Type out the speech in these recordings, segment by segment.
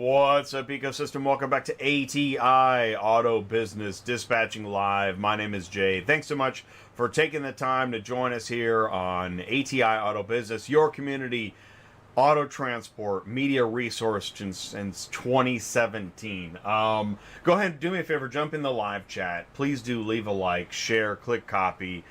What's up, ecosystem? Welcome back to ATI Auto Business Dispatching Live. My name is Jay. Thanks so much for taking the time to join us here on ATI Auto Business, your community auto transport media resource since 2017. Go ahead and do me a favor, jump in the live chat. Please do leave a like, share, click copy.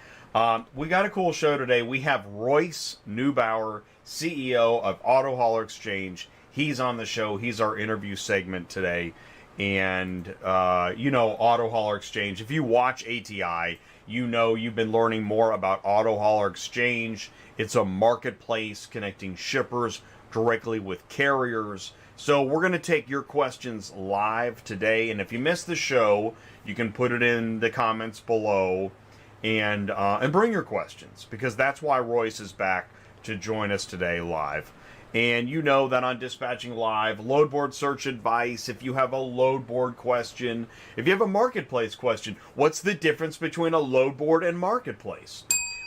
We got a cool show today. We have Royce Neubauer, CEO of Auto Hauler Exchange. He's on the show. He's our interview segment today. And, Auto Hauler Exchange, if you watch ATI, you know you've been learning more about Auto Hauler Exchange. It's a marketplace connecting shippers directly with carriers. So we're going to take your questions live today. And if you missed the show, you can put it in the comments below and bring your questions, because that's why Royce is back to join us today live. And you know that on Dispatching Live, load board search advice, if you have a load board question, if you have a marketplace question, what's the difference between a load board and marketplace?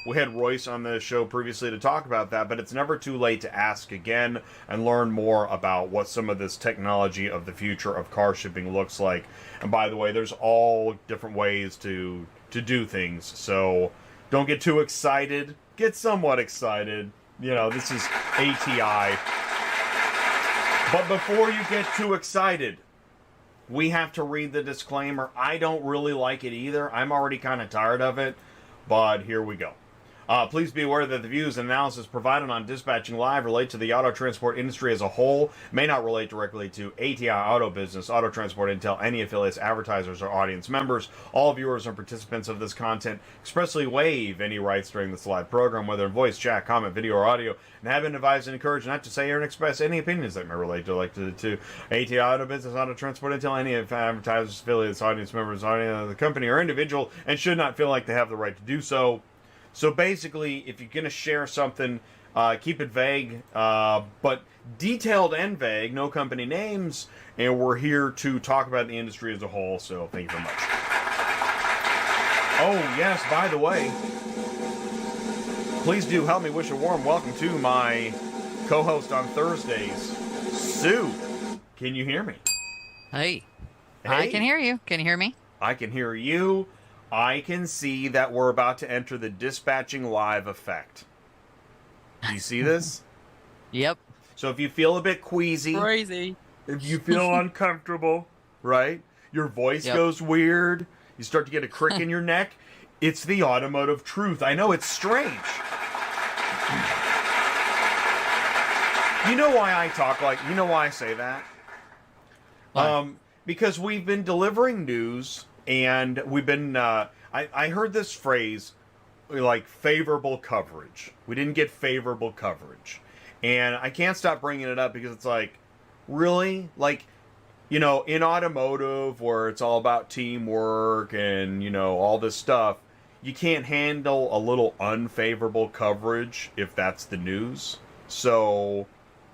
We had Royce on the show previously to talk about that, but it's never too late to ask again and learn more about what some of this technology of the future of car shipping looks like. And by the way, there's all different ways to do things, so don't get too excited. Get somewhat excited. You know, this is ATI. But before you get too excited, we have to read the disclaimer. I don't really like it either. I'm already kind of tired of it, but here we go. Please be aware that the views and analysis provided on Dispatching Live relate to the auto transport industry as a whole, may not relate directly to ATI Auto Business, Auto Transport Intel, any affiliates, advertisers, or audience members. All viewers and participants of this content expressly waive any rights during this live program, whether in voice, chat, comment, video, or audio, and have been advised and encouraged not to say or express any opinions that may relate to ATI Auto Business, Auto Transport Intel, any advertisers, affiliates, audience members, audience of the company, or individual, and should not feel like they have the right to do so. So basically, if you're going to share something, keep it vague, but detailed and vague, no company names, and we're here to talk about the industry as a whole, so thank you very much. Oh, yes, by the way, please do help me wish a warm welcome to my co-host on Thursdays, Sue. Can you hear me? Hey. I can hear you. Can you hear me? I can hear you. I can see that we're about to enter the Dispatching Live effect. Do you see this? Yep. So if you feel a bit queasy, Crazy. if you feel uncomfortable, right? Your voice goes weird, you start to get a crick in your neck, it's the automotive truth. I know, it's strange. You know why I talk like, you know why I say that? Because we've been delivering news. And we've been, I heard this phrase, like, favorable coverage. We didn't get favorable coverage. And I can't stop bringing it up because it's like, really? Like, in automotive, where it's all about teamwork and, all this stuff, you can't handle a little unfavorable coverage if that's the news. So,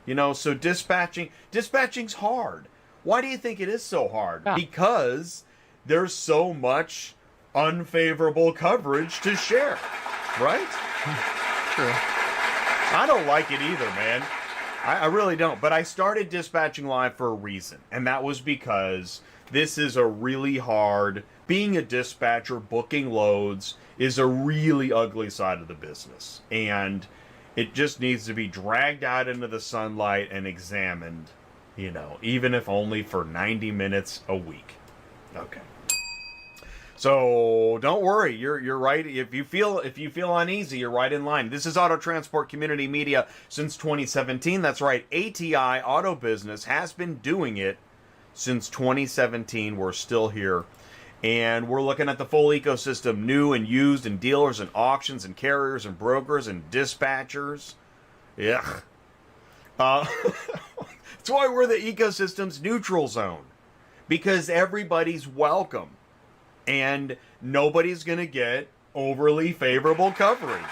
so dispatching's hard. Why do you think it is so hard? Yeah. Because there's so much unfavorable coverage to share, right? True. I don't like it either, man. I really don't. But I started Dispatching Live for a reason, and that was because this is a really hard... Being a dispatcher, booking loads, is a really ugly side of the business. And it just needs to be dragged out into the sunlight and examined, even if only for 90 minutes a week. Okay. So don't worry, you're right. If you feel uneasy, you're right in line. This is Auto Transport Community Media since 2017. That's right, ATI Auto Business has been doing it since 2017. We're still here, and we're looking at the full ecosystem: new and used, and dealers, and auctions, and carriers, and brokers, and dispatchers. Yeah. That's why we're the ecosystem's neutral zone, because everybody's welcome. And nobody's going to get overly favorable coverage.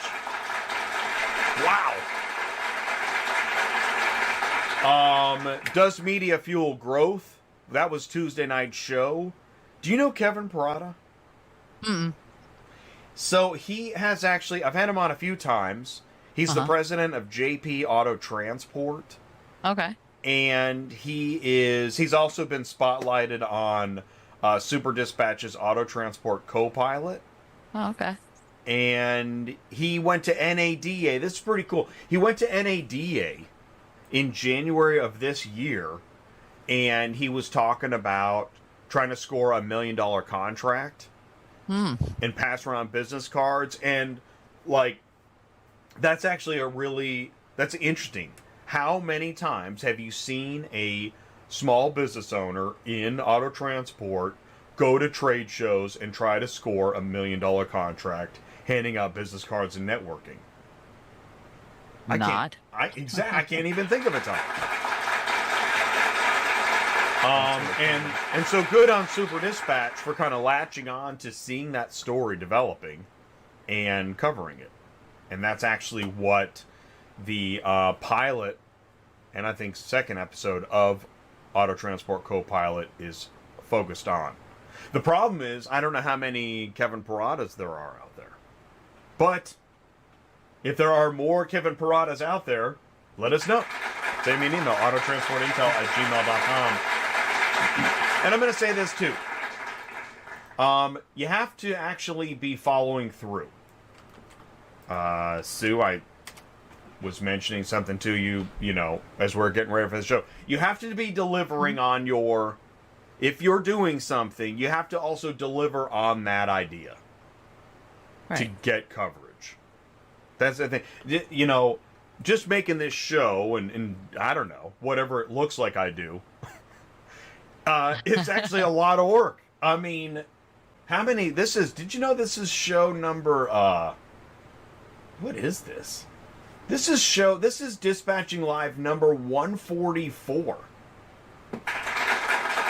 Wow. Does media fuel growth? That was Tuesday night's show. Do you know Kevin Parada? Mm-mm. So he has actually, I've had him on a few times. He's the president of JP Auto Transport. Okay. and he's also been spotlighted on Super Dispatch's Auto Transport Co-Pilot. Oh, okay. And he went to NADA. This is pretty cool. He went to NADA in January of this year, and he was talking about trying to score $1 million contract and pass around business cards. And like, that's actually that's interesting. How many times have you seen a small business owner in auto transport go to trade shows and try to score $1 million contract handing out business cards and networking? I can't even think of a time. And so good on Super Dispatch for kind of latching on to seeing that story developing and covering it. And that's actually what the pilot and I think second episode of Auto Transport Co-Pilot is focused on. The problem is, I don't know how many Kevin Paradas there are out there. But if there are more Kevin Paradas out there, let us know. Send me an email, autotransportintel@gmail.com. And I'm going to say this too. You have to actually be following through. Sue, I was mentioning something to you, as we're getting ready for the show. You have to be delivering on your... If you're doing something, you have to also deliver on that idea. Right. To get coverage. That's the thing. Just making this show, and I don't know, whatever it looks like I do, it's actually a lot of work. I mean, how many... Did you know this is show number... what is this? This is Dispatching Live number 144. Wow.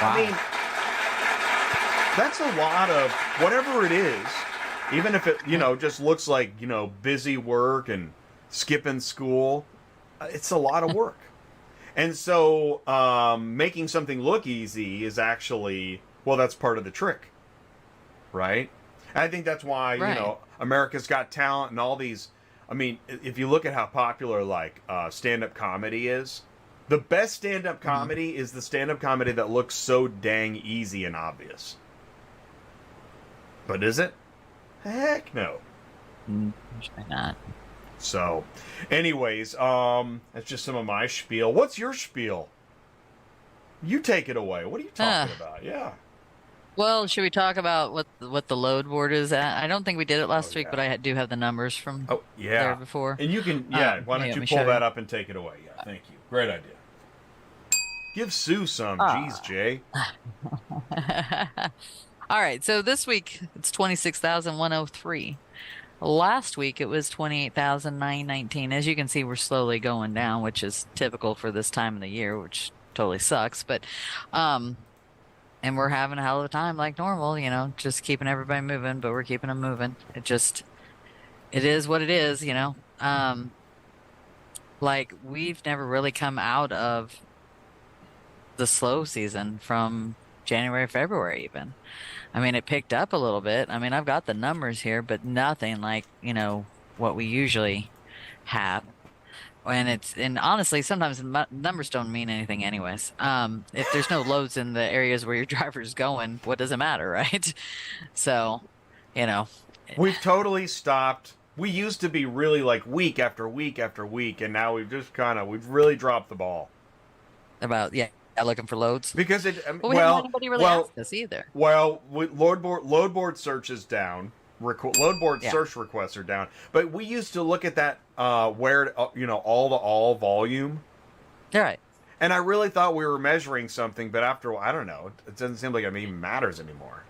I mean, that's a lot of whatever it is, even if it, just looks like, busy work and skipping school. It's a lot of work. And so making something look easy is actually, that's part of the trick. Right? And I think that's why, America's Got Talent and all these... I mean, if you look at how popular, stand-up comedy is, the best stand-up comedy is the stand-up comedy that looks so dang easy and obvious. But is it? Heck no. Usually not. So, anyways, that's just some of my spiel. What's your spiel? You take it away. What are you talking about? Yeah. Well, should we talk about what the load board is at? I don't think we did it last week, but I do have the numbers from there before. And you can, why don't you pull that up and take it away? Yeah, thank you. Great idea. Give Sue some. Jeez, Jay. All right, so this week it's 26,103. Last week it was 28,919. As you can see, we're slowly going down, which is typical for this time of the year, which totally sucks. But and we're having a hell of a time like normal, just keeping everybody moving, but we're keeping them moving. It is what it is, like we've never really come out of the slow season from January, February even. I mean, it picked up a little bit. I mean, I've got the numbers here, but nothing like, what we usually have. And honestly, sometimes numbers don't mean anything anyways. If there's no loads in the areas where your driver's going, what does it matter, right? So, We've totally stopped. We used to be really week after week after week, and now we've just we've really dropped the ball. About, looking for loads? Because we haven't had anybody really ask us either. Well, load board search is down. Load board search requests are down, but we used to look at that where all volume. All right. And I really thought we were measuring something, but after I don't know, it doesn't seem like it even matters anymore.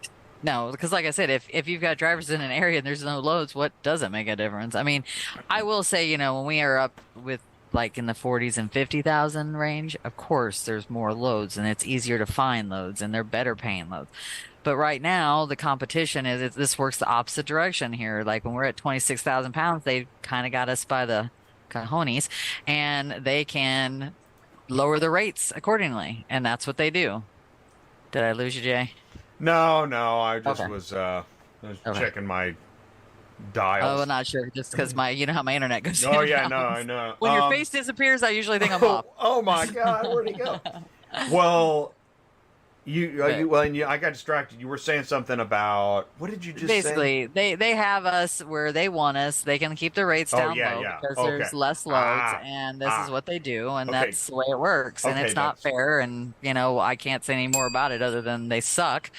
No, because like I said, if you've got drivers in an area and there's no loads, what doesn't make a difference? I mean, I will say, when we are up with in the 40s and 50,000 range, of course there's more loads and it's easier to find loads and they're better paying loads. But right now, the competition this works the opposite direction here. Like when we're at 26,000 pounds, they kind of got us by the cojones, and they can lower the rates accordingly. And that's what they do. Did I lose you, Jay? No, I just was checking my Oh, I'm dials. not sure. Just because you know how my internet goes Oh in and yeah, no, out. I know. When your face disappears, I usually think I'm Oh, off. oh my God, where'd he go? Well, But I got distracted. You were saying something about what did you just say? basically, they have us where they want us. They can keep the rates Oh down yeah, low yeah. because Okay. there's less loads, Ah, and this is ah. what they do, and Okay, that's the way it works. And okay. it's not That's fair, and I can't say any more about it other than they suck,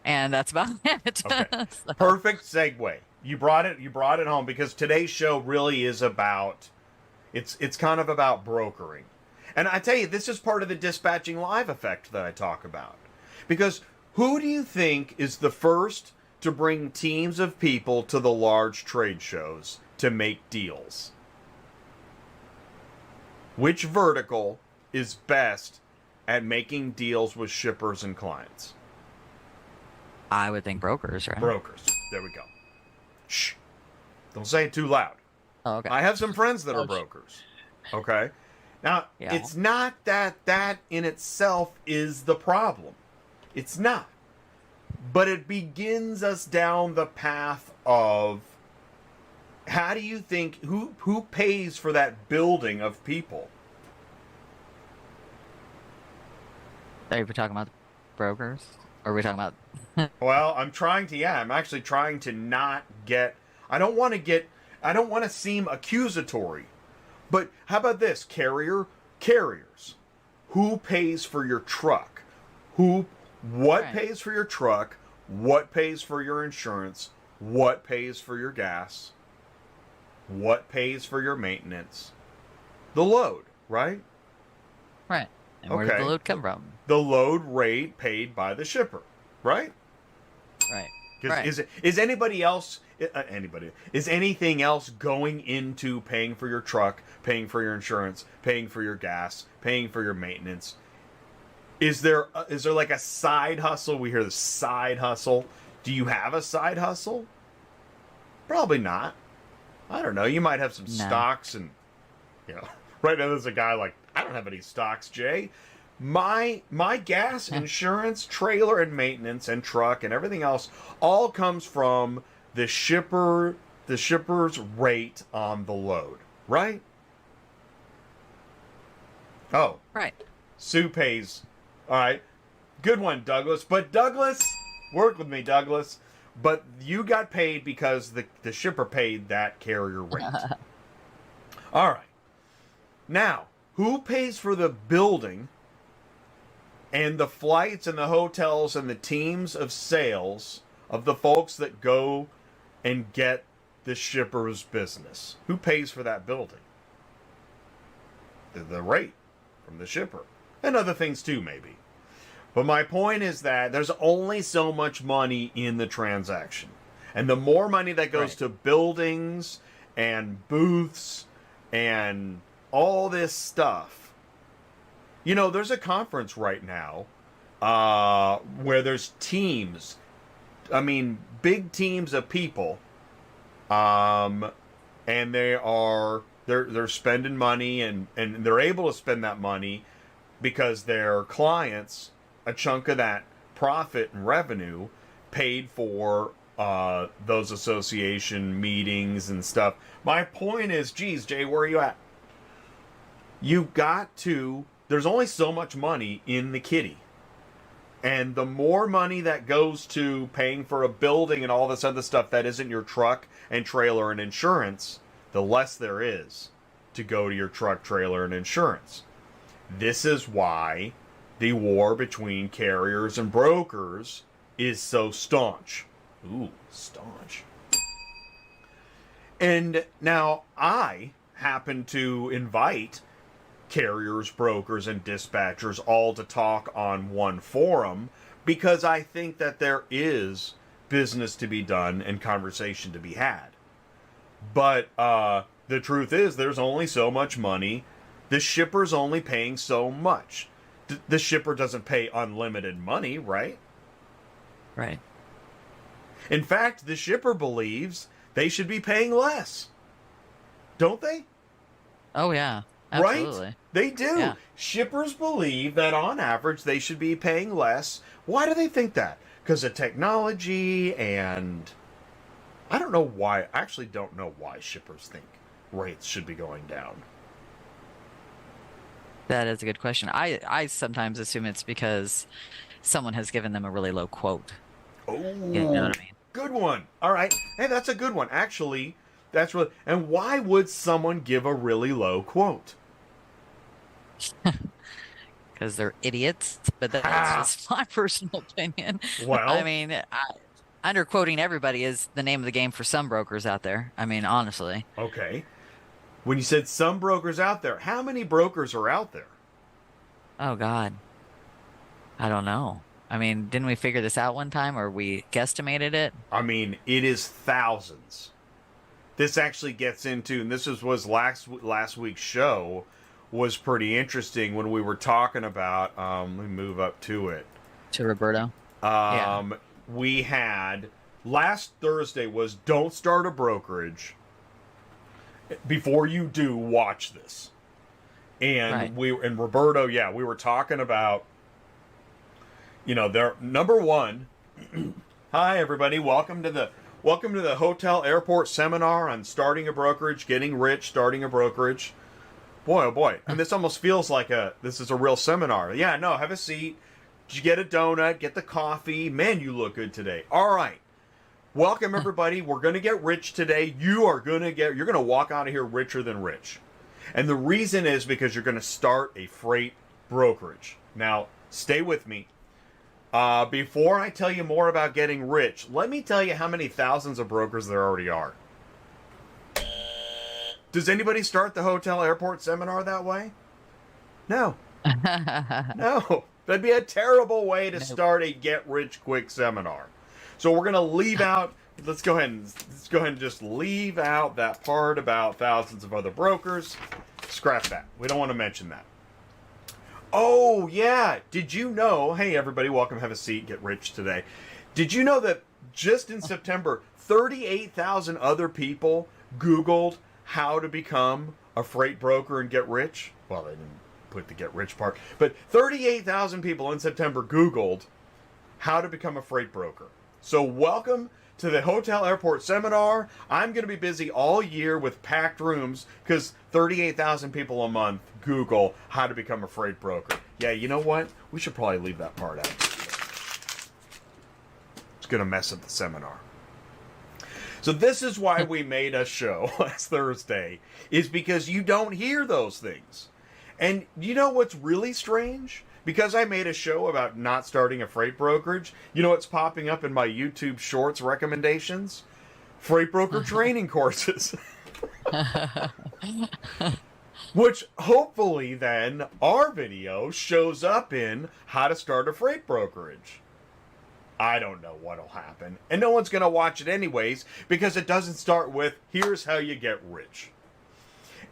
and that's about it. okay. So, Perfect segue. You brought it. You brought it home because today's show really is about. It's kind of about brokering, and I tell you, this is part of the dispatching live effect that I talk about. Because who do you think is the first to bring teams of people to the large trade shows to make deals? Which vertical is best at making deals with shippers and clients? I would think brokers, right? Brokers. There we go. Shh. Don't say it too loud. Oh, okay. I have some friends that are Oh, brokers. Okay? Now, yeah. it's not that in itself is the problem. It's not. But it begins us down the path of how do you think who pays for that building of people? Are we talking about brokers? Or are we talking about? Well, I'm actually trying to not get I don't want to get I don't want to seem accusatory. But how about this? Carriers. Who pays for your truck? What Right. pays for your truck? What pays for your insurance? What pays for your gas? What pays for your maintenance? The load, right? Right. And where did the Okay. load come from? The load rate paid by the shipper, right? Right. Because Right. is anybody else is anything else going into paying for your truck, paying for your insurance, paying for your gas, paying for your maintenance? Is there like a side hustle? We hear the side hustle. Do you have a side hustle? Probably not. I don't know. You might have some No. stocks, and right now there's a guy like, I don't have any stocks, Jay. My gas, insurance, trailer and maintenance and truck and everything else all comes from the shipper's rate on the load, right? Oh, Right. Sue pays. All right. Good one, Douglas. But Douglas, work with me, Douglas. But you got paid because the shipper paid that carrier rate. All right. Now, who pays for the building and the flights and the hotels and the teams of sales of the folks that go and get the shipper's business? Who pays for that building? The rate from the shipper. And other things too, maybe. But my point is that there's only so much money in the transaction. And the more money that goes Right. to buildings and booths and all this stuff. There's a conference right now where there's teams. I mean, big teams of people. And they're spending money and they're able to spend that money because their clients, a chunk of that profit and revenue paid for those association meetings and stuff. My point is, geez, Jay, where are you at? There's only so much money in the kitty. And the more money that goes to paying for a building and all this other stuff that isn't your truck and trailer and insurance, the less there is to go to your truck, trailer, and insurance. This is why the war between carriers and brokers is so staunch. Ooh, staunch. And now I happen to invite carriers, brokers, and dispatchers all to talk on one forum because I think that there is business to be done and conversation to be had. But the truth is there's only so much money. The shipper's only paying so much. The shipper doesn't pay unlimited money, right? Right. In fact, the shipper believes they should be paying less. Don't they? Oh yeah. Absolutely. Right? They do. Yeah. Shippers believe that on average they should be paying less. Why do they think that? Because of technology and I don't know why. I actually don't know why shippers think rates should be going down. That is a good question. I sometimes assume it's because someone has given them a really low quote. You know Oh, what I mean? good one. All right. Hey, that's a good one. Actually, that's really. And why would someone give a really low quote? Because they're idiots, but that's Ha! just my personal opinion. I Well, mean, underquoting everybody is the name of the game for some brokers out there. I mean, honestly. okay. When you said some brokers out there, how many brokers are out there? Oh God, I don't know. I mean, didn't we figure this out one time, or we guesstimated it? I mean, it is thousands. This actually gets into, and was last week's show was pretty interesting when we were talking about. Let me move up to it. To Roberto. Yeah. We had last Thursday was don't start a brokerage. Before you do, watch this. And Right. and Roberto, yeah, we were talking about, their number one. Hi everybody, welcome to the hotel airport seminar on starting a brokerage, getting rich, starting a brokerage. Boy, oh boy, and this almost feels like this is a real seminar. Yeah, no, have a seat. Did you get a donut? Get the coffee. Man, you look good today. All right. Welcome everybody. We're going to get rich today. You're going to walk out of here richer than rich. And the reason is because you're going to start a freight brokerage. Now, stay with me. Before I tell you more about getting rich, let me tell you how many thousands of brokers there already are. Does anybody start the hotel airport seminar that way? No. No. That'd be a terrible way to start a get rich quick seminar. So we're going to leave out, let's go ahead and just leave out that part about thousands of other brokers. Scrap that. We don't want to mention that. Oh, yeah. Did you know, hey everybody, welcome, have a seat, get rich today. Did you know that just in September, 38,000 other people Googled how to become a freight broker and get rich? Well, they didn't put the get rich part, but 38,000 people in September Googled how to become a freight broker. So welcome to the hotel airport seminar. I'm going to be busy all year with packed rooms because 38,000 people a month Google how to become a freight broker. Yeah, you know what? We should probably leave that part out. It's going to mess up the seminar. So this is why we made a show last Thursday, is because you don't hear those things. And you know what's really strange? Because I made a show about not starting a freight brokerage, you know what's popping up in my YouTube Shorts recommendations? Freight broker training courses. Which hopefully then our video shows up in how to start a freight brokerage. I don't know what'll happen. And no one's going to watch it anyways because it doesn't start with, here's how you get rich.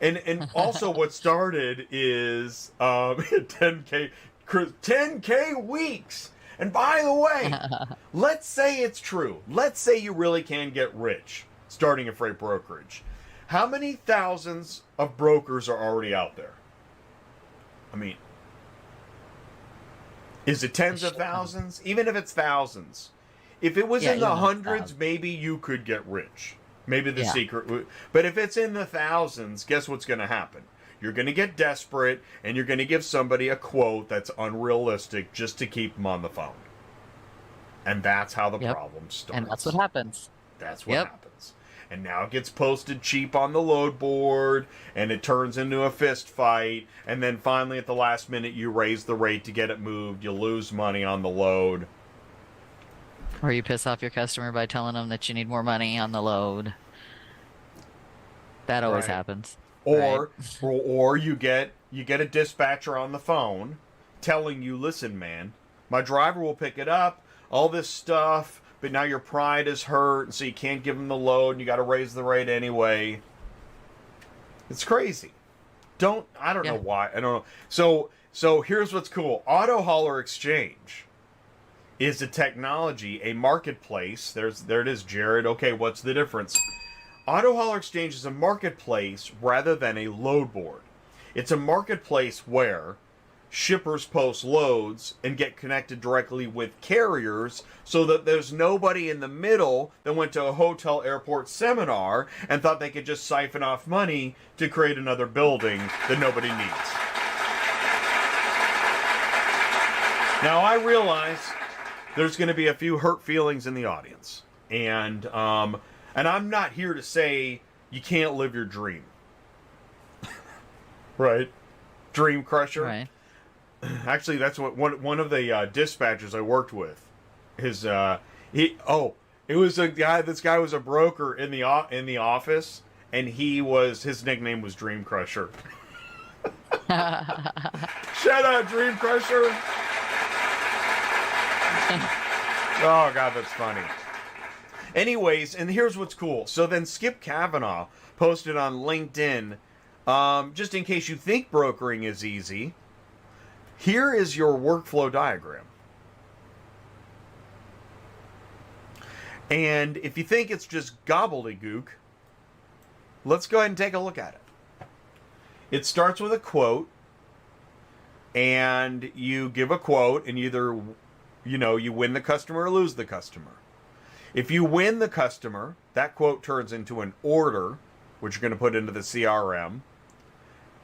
And also what started is 10K weeks. And by the way, let's say it's true. Let's say you really can get rich starting a freight brokerage. How many thousands of brokers are already out there? I mean, is it tens of thousands? Even if it's thousands. If it was in the hundreds, maybe you could get rich. Maybe the secret. But if it's in the thousands, guess what's going to happen? You're going to get desperate, and you're going to give somebody a quote that's unrealistic just to keep them on the phone. And that's how the problem starts. And that's what happens. That's what happens. And now it gets posted cheap on the load board, and it turns into a fist fight, and then finally at the last minute you raise the rate to get it moved, you lose money on the load. Or you piss off your customer by telling them that you need more money on the load. That always happens. Or you get a dispatcher on the phone telling you, listen, man, my driver will pick it up, all this stuff, but now your pride is hurt, and so you can't give him the load, and you got to raise the rate anyway. It's crazy. I don't know why. I don't know. So here's what's cool. Auto Hauler Exchange is a technology, a marketplace. There it is, Jared. Okay, what's the difference? Auto Hauler Exchange is a marketplace rather than a load board. It's a marketplace where shippers post loads and get connected directly with carriers so that there's nobody in the middle that went to a hotel airport seminar and thought they could just siphon off money to create another building that nobody needs. Now, I realize there's going to be a few hurt feelings in the audience, and I'm not here to say you can't live your dream. Right? Dream crusher. Right. Actually, that's what one of the dispatchers I worked with. It was a guy. This guy was a broker in the office, and his nickname was Dream Crusher. Shout out, Dream Crusher. Oh God, that's funny. Anyways, and here's what's cool. So then Skip Kavanaugh posted on LinkedIn, just in case you think brokering is easy, here is your workflow diagram. And if you think it's just gobbledygook, let's go ahead and take a look at it. It starts with a quote, and you give a quote, and either, you win the customer or lose the customer. If you win the customer, that quote turns into an order, which you're going to put into the CRM.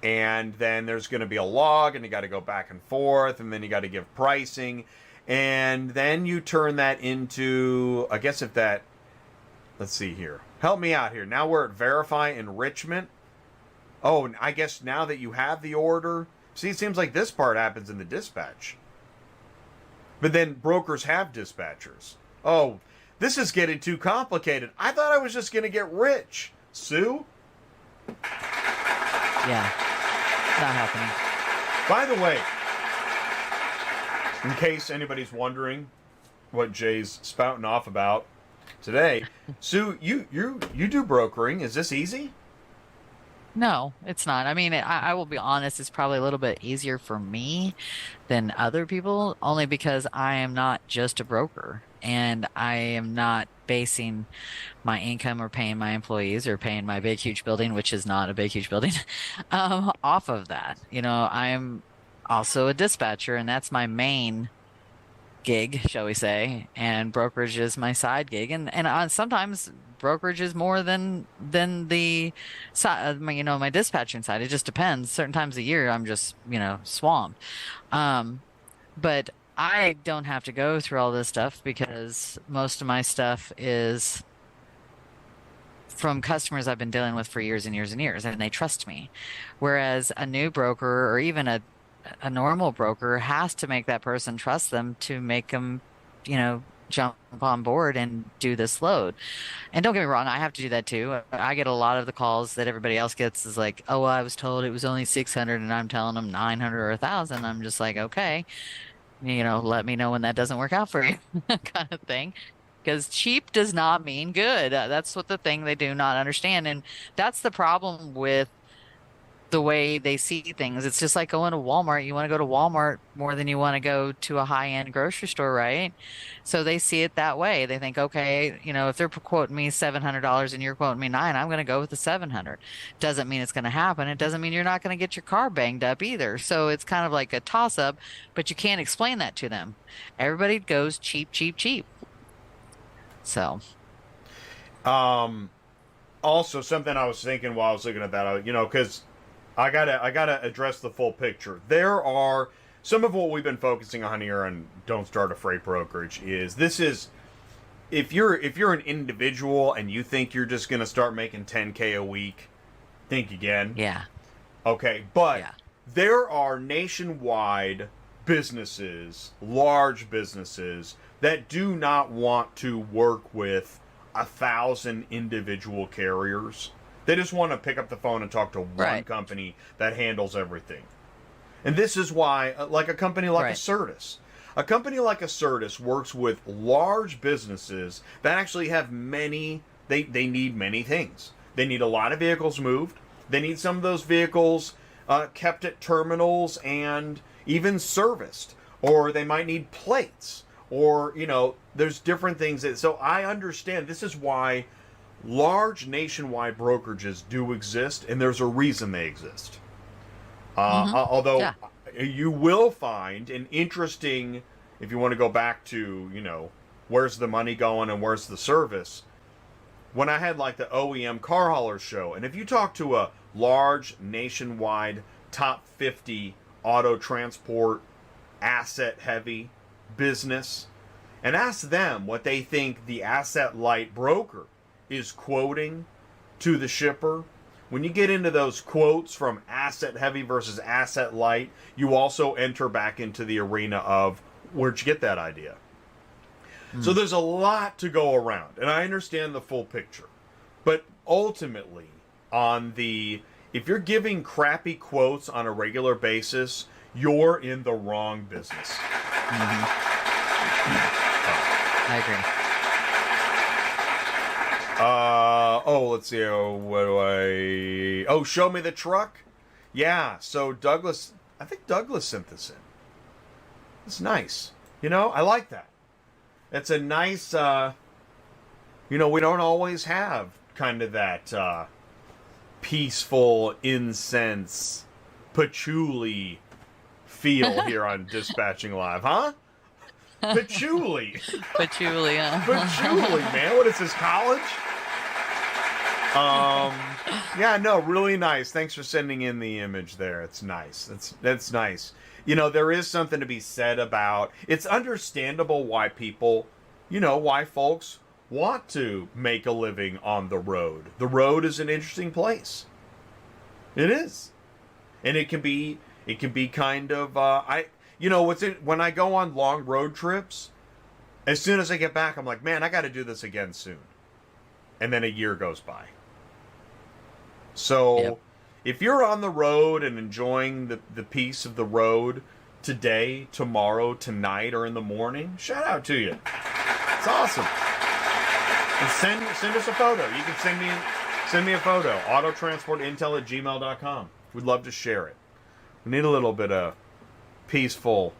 And then there's going to be a log, and you got to go back and forth, and then you got to give pricing. And then you turn that into, let's see here. Help me out here. Now we're at verify enrichment. Oh, and I guess now that you have the order, see, it seems like this part happens in the dispatch. But then brokers have dispatchers. Oh, this is getting too complicated. I thought I was just going to get rich. Sue? Yeah. Not happening. By the way, in case anybody's wondering what Jay's spouting off about today, Sue, you do brokering. Is this easy? No, it's not. I mean, I will be honest, it's probably a little bit easier for me than other people, only because I am not just a broker, and I am not basing my income or paying my employees or paying my big, huge building, which is not a big, huge building, off of that. I'm also a dispatcher, and that's my main gig, shall we say, and brokerage is my side gig, and sometimes brokerage is more than the side, my dispatching side. It just depends. Certain times of year I'm just swamped, but I don't have to go through all this stuff because most of my stuff is from customers I've been dealing with for years and years and years, and they trust me. Whereas a new broker or even a normal broker has to make that person trust them to make them, jump on board and do this load. And don't get me wrong, I have to do that too. I get a lot of the calls that everybody else gets is like, oh, well, I was told it was only 600 and I'm telling them 900 or 1,000. I'm just like, okay, let me know when that doesn't work out for you kind of thing. Because cheap does not mean good. That's what the thing they do not understand. And that's the problem with the way they see things. It's just like going to Walmart. You want to go to Walmart more than you want to go to a high-end grocery store, right? So they see it that way. They think, okay, if they're quoting me $700 and you're quoting me $900, I'm going to go with the $700. Doesn't mean it's going to happen. It doesn't mean you're not going to get your car banged up either. So it's kind of like a toss-up, but you can't explain that to them. Everybody goes cheap, cheap, cheap. So. Also, something I was thinking while I was looking at that, because I gotta address the full picture. There are some of what we've been focusing on here on Don't Start a Freight Brokerage is if you're an individual and you think you're just gonna start making $10K a week, think again. Yeah. Okay, but yeah. There are nationwide businesses, large businesses that do not want to work with 1,000 individual carriers. They just want to pick up the phone and talk to one company that handles everything. And this is why, like a company like Acertus. A company like Acertus works with large businesses that actually have they need many things. They need a lot of vehicles moved. They need some of those vehicles kept at terminals and even serviced. Or they might need plates. Or, there's different things. So I understand. This is why large nationwide brokerages do exist, and there's a reason they exist. Although, you will find an interesting, if you want to go back to, where's the money going and where's the service, when I had like the OEM car hauler show, and if you talk to a large nationwide top 50 auto transport asset heavy business and ask them what they think the asset light broker is quoting to the shipper, when you get into those quotes from asset heavy versus asset light, you also enter back into the arena of where'd you get that idea. So there's a lot to go around, and I understand the full picture. But ultimately, if you're giving crappy quotes on a regular basis, you're in the wrong business. I agree. Let's see. Show me the truck? Yeah, so I think Douglas sent this in. It's nice. I like that. It's a nice, we don't always have kind of that peaceful incense, patchouli feel here on Dispatching Live, huh? Patchouli. Patchouli, Patchouli, man. What is this, college? Yeah, no, really nice. Thanks for sending in the image there. It's nice. That's nice. There is something to be said about, it's understandable why people, why folks want to make a living on the road. The road is an interesting place. It is. And it can be kind of, when I go on long road trips, as soon as I get back, I'm like, man, I got to do this again soon. And then a year goes by. So, Yep. If you're on the road and enjoying the peace of the road today, tomorrow, tonight, or in the morning, shout out to you. It's awesome. And send us a photo. You can send me a photo. autotransportintel@gmail.com. We'd love to share it. We need a little bit of peaceful.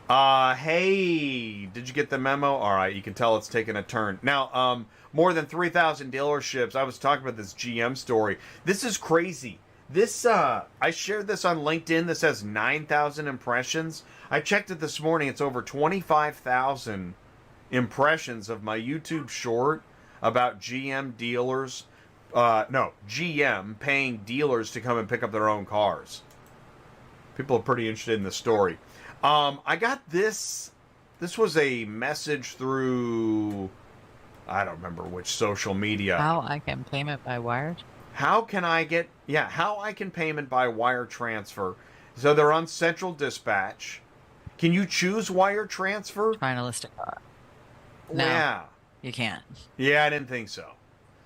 Hey, did you get the memo? All right, you can tell it's taking a turn. Now, more than 3,000 dealerships. I was talking about this GM story. This is crazy. This, I shared this on LinkedIn. This has 9,000 impressions. I checked it this morning. It's over 25,000 impressions of my YouTube short about GM dealers. GM paying dealers to come and pick up their own cars. People are pretty interested in the story. I got this. This was a message through, I don't remember which social media. How I can payment by wire? How I can payment by wire transfer. So they're on Central Dispatch. Can you choose wire transfer? Trying to list a car. No, Yeah. you can't. Yeah, I didn't think so.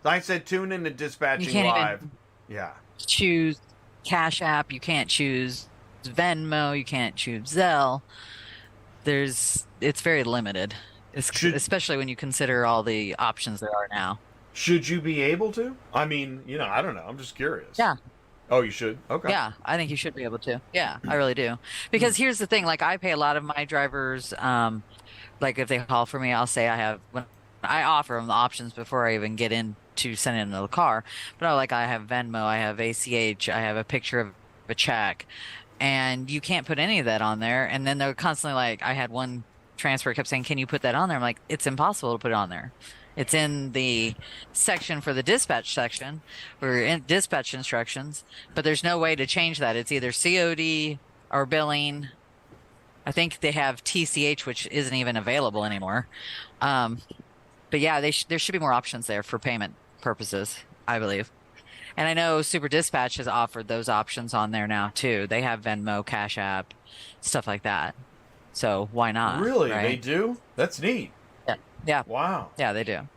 I said tune into Dispatching Live. Yeah. Choose Cash App. You can't choose Venmo. You can't choose Zelle. It's very limited, especially when you consider all the options there are now. Should you be able to? I mean, I don't know. I'm just curious. Yeah. Oh, you should? Okay. Yeah, I think you should be able to. Yeah, I really do. Because here's the thing, like I pay a lot of my drivers, like if they call for me, I'll say when I offer them the options before I even get into sending them the car. But I have Venmo, I have ACH, I have a picture of a check, and you can't put any of that on there. And then they're constantly like, I had one transfer kept saying, can you put that on there? I'm like, it's impossible to put it on there. It's in the section for the dispatch section or in dispatch instructions, but there's no way to change that. It's either COD or billing. I think they have TCH, which isn't even available anymore. But yeah, there should be more options there for payment purposes, I believe. And I know Super Dispatch has offered those options on there now too. They have Venmo, Cash App, stuff like that. So why not? Really? Right? They do? That's neat. Yeah. Wow. Yeah, they do.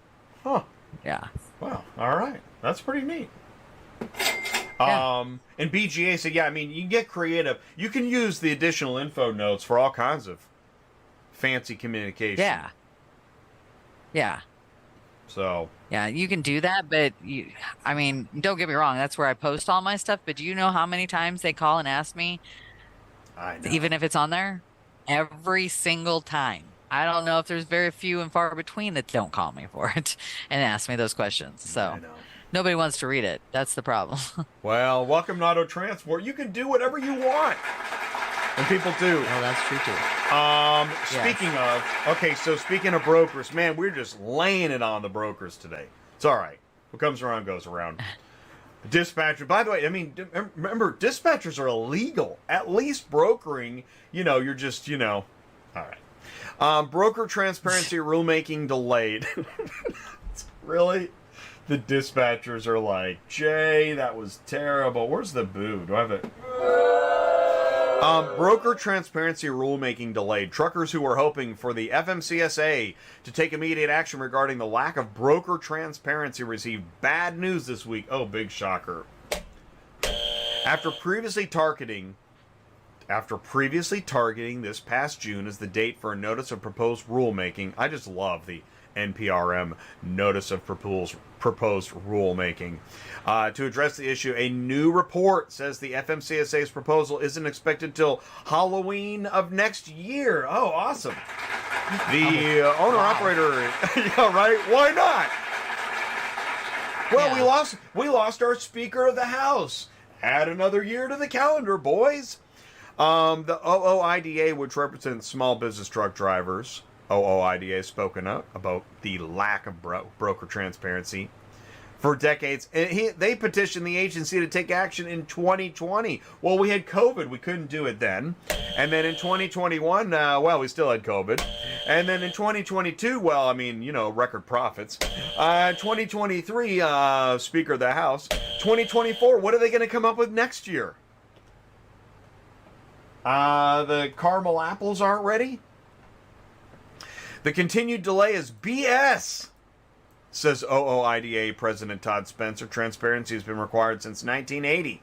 Huh. Yeah. Wow. All right. That's pretty neat. Yeah. And BGA said, yeah, I mean, you can get creative. You can use the additional info notes for all kinds of fancy communication. Yeah. Yeah. So. Yeah, you can do that, but don't get me wrong, that's where I post all my stuff, but do you know how many times they call and ask me, I know. even if it's on there? Every single time. I don't know if there's very few and far between that don't call me for it and ask me those questions. So I know. nobody wants to read it. That's the problem. Well, welcome to Auto Transport. You can do whatever you want. and people do. Oh, that's true too. Speaking of brokers, man, we're just laying it on the brokers today. It's all right. What comes around goes around. Dispatcher. By the way, I mean, remember, dispatchers are illegal. At least brokering, you're just, all right. Broker transparency rulemaking delayed. Really? The dispatchers are like, Jay, that was terrible. Where's the boo? Do I have it? Broker transparency rulemaking delayed. Truckers who were hoping for the FMCSA to take immediate action regarding the lack of broker transparency received bad news this week. Oh, big shocker. After previously targeting this past June as the date for a notice of proposed rulemaking, I just love the NPRM notice of proposed rulemaking. To address the issue, a new report says the FMCSA's proposal isn't expected till Halloween of next year. Oh, awesome. The owner-operator... yeah, right? Why not? Well, yeah. we lost our Speaker of the House. Add another year to the calendar, boys. The OOIDA, which represents small business truck drivers, OOIDA has spoken up about the lack of broker transparency for decades. And they petitioned the agency to take action in 2020. Well, we had COVID. We couldn't do it then. And then in 2021, we still had COVID. And then in 2022, record profits. 2023, Speaker of the House. 2024, what are they going to come up with next year? The caramel apples aren't ready? The continued delay is BS, says OOIDA President Todd Spencer. Transparency has been required since 1980.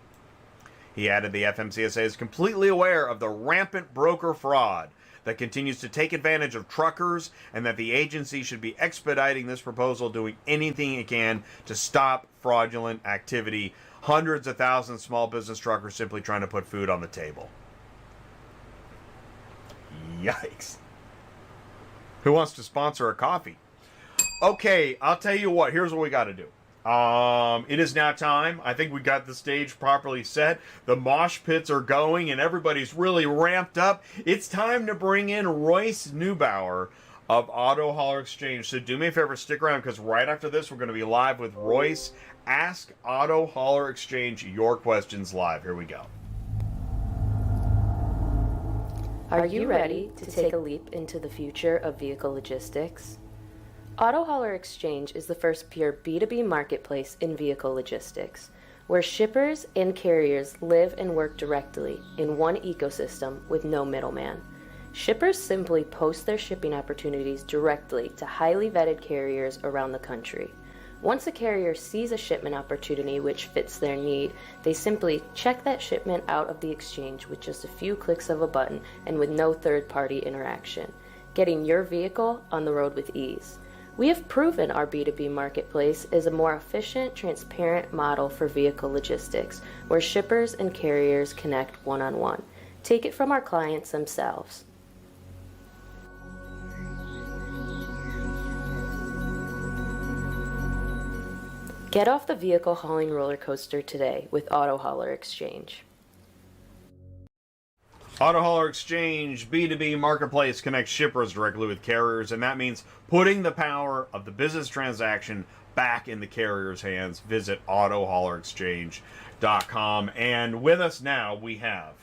He added the FMCSA is completely aware of the rampant broker fraud that continues to take advantage of truckers and that the agency should be expediting this proposal, doing anything it can to stop fraudulent activity. Hundreds of thousands of small business truckers simply trying to put food on the table. Yikes. Who wants to sponsor a coffee? Okay, I'll tell you what. Here's what we got to do. It is now time. I think we got the stage properly set. The mosh pits are going and everybody's really ramped up. It's time to bring in Royce Neubauer of Auto Hauler Exchange. So do me a favor, stick around, because right after this, we're going to be live with Royce. Ask Auto Hauler Exchange your questions live. Here we go. Are you ready to take a leap into the future of vehicle logistics? Auto Hauler Exchange is the first pure B2B marketplace in vehicle logistics, where shippers and carriers live and work directly in one ecosystem with no middleman. Shippers simply post their shipping opportunities directly to highly vetted carriers around the country. Once a carrier sees a shipment opportunity which fits their need, they simply check that shipment out of the exchange with just a few clicks of a button and with no third-party interaction, getting your vehicle on the road with ease. We have proven our B2B marketplace is a more efficient, transparent model for vehicle logistics, where shippers and carriers connect one-on-one. Take it from our clients themselves. Get off the vehicle hauling roller coaster today with Auto Hauler Exchange. Auto Hauler Exchange, B2B marketplace, connects shippers directly with carriers, and that means putting the power of the business transaction back in the carrier's hands. Visit autohaulerexchange.com. And with us now, we have,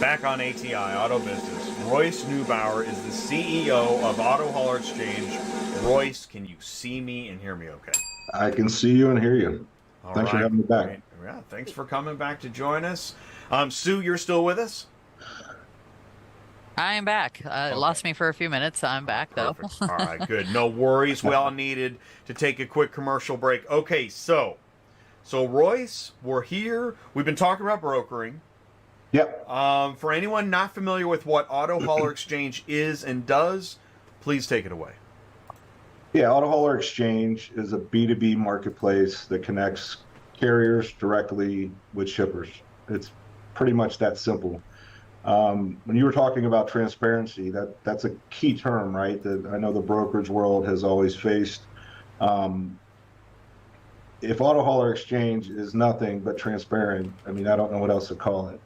back on ATI, Auto Business, Royce Neubauer is the CEO of Auto Hauler Exchange. Royce, can you see me and hear me okay? I can see you and hear you. Thanks for having me back. Great. Yeah, thanks for coming back to join us. Sue, you're still with us? I am back. Okay. Lost me for a few minutes. I'm back, though. Perfect. All right, good. No worries. We all needed to take a quick commercial break. Okay, so Royce, we're here. We've been talking about brokering. Yep. For anyone not familiar with what Auto Hauler Exchange is and does, please take it away. Yeah, Auto Hauler Exchange is a B2B marketplace that connects carriers directly with shippers. It's pretty much that simple. When you were talking about transparency, that's a key term, right? That I know the brokerage world has always faced. If Auto Hauler Exchange is nothing but transparent, I mean, I don't know what else to call it.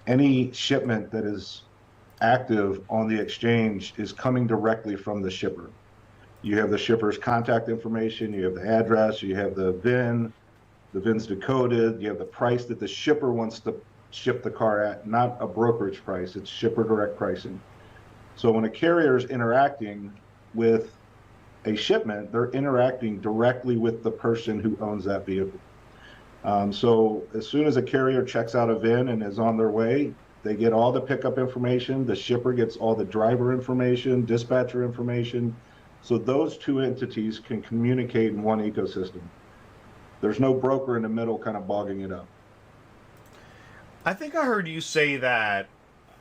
any shipment that is active on the exchange is coming directly from the shipper. You have the shipper's contact information, you have the address, you have the VIN, the VIN's decoded, you have the price that the shipper wants to ship the car at, not a brokerage price, it's shipper direct pricing. So when a carrier is interacting with a shipment, they're interacting directly with the person who owns that vehicle. So as soon as a carrier checks out a VIN and is on their way, they get all the pickup information, the shipper gets all the driver information, dispatcher information. So those two entities can communicate in one ecosystem. There's no broker in the middle kind of bogging it up. I think I heard you say that.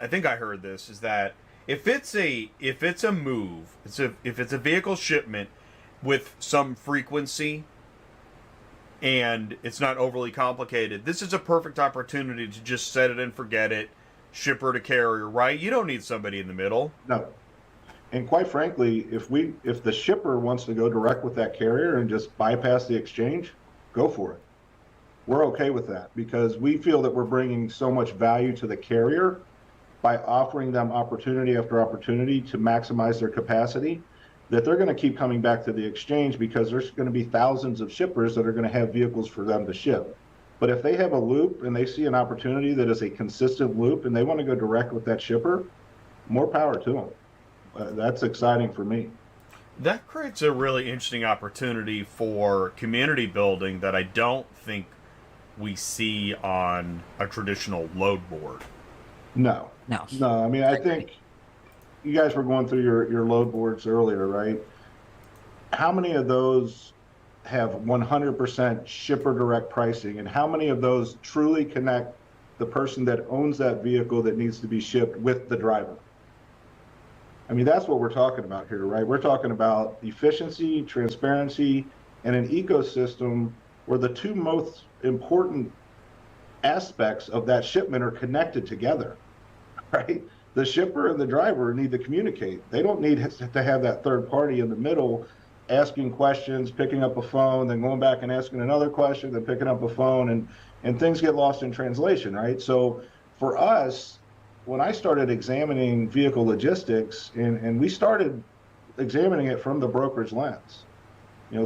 I think I heard this is that if it's a move, if it's a vehicle shipment with some frequency and it's not overly complicated, this is a perfect opportunity to just set it and forget it, shipper to carrier, right? You don't need somebody in the middle. No. And quite frankly, if the shipper wants to go direct with that carrier and just bypass the exchange, go for it. We're okay with that because we feel that we're bringing so much value to the carrier by offering them opportunity after opportunity to maximize their capacity, that they're going to keep coming back to the exchange because there's going to be thousands of shippers that are going to have vehicles for them to ship. But if they have a loop and they see an opportunity that is a consistent loop and they want to go direct with that shipper, more power to them. That's exciting for me. That creates a really interesting opportunity for community building that I don't think we see on a traditional load board. No. I mean, I think you guys were going through your load boards earlier, right? How many of those have 100% shipper direct pricing, and how many of those truly connect the person that owns that vehicle that needs to be shipped with the driver? I mean, that's what we're talking about here, right? We're talking about efficiency, transparency, and an ecosystem where the two most important aspects of that shipment are connected together, right? The shipper and the driver need to communicate. They don't need to have that third party in the middle asking questions, picking up a phone, then going back and asking another question, then picking up a phone, and things get lost in translation, right? So for us, when I started examining vehicle logistics, and we started examining it from the brokerage lens,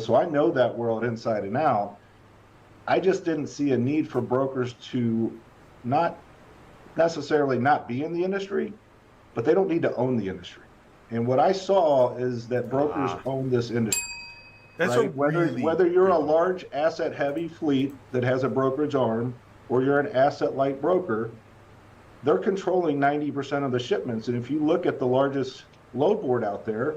so I know that world inside and out. I just didn't see a need for brokers to not necessarily not be in the industry, but they don't need to own the industry. And what I saw is that brokers own this industry. That's right? Whether you're a large asset heavy fleet that has a brokerage arm or you're an asset light broker, they're controlling 90% of the shipments. And if you look at the largest load board out there,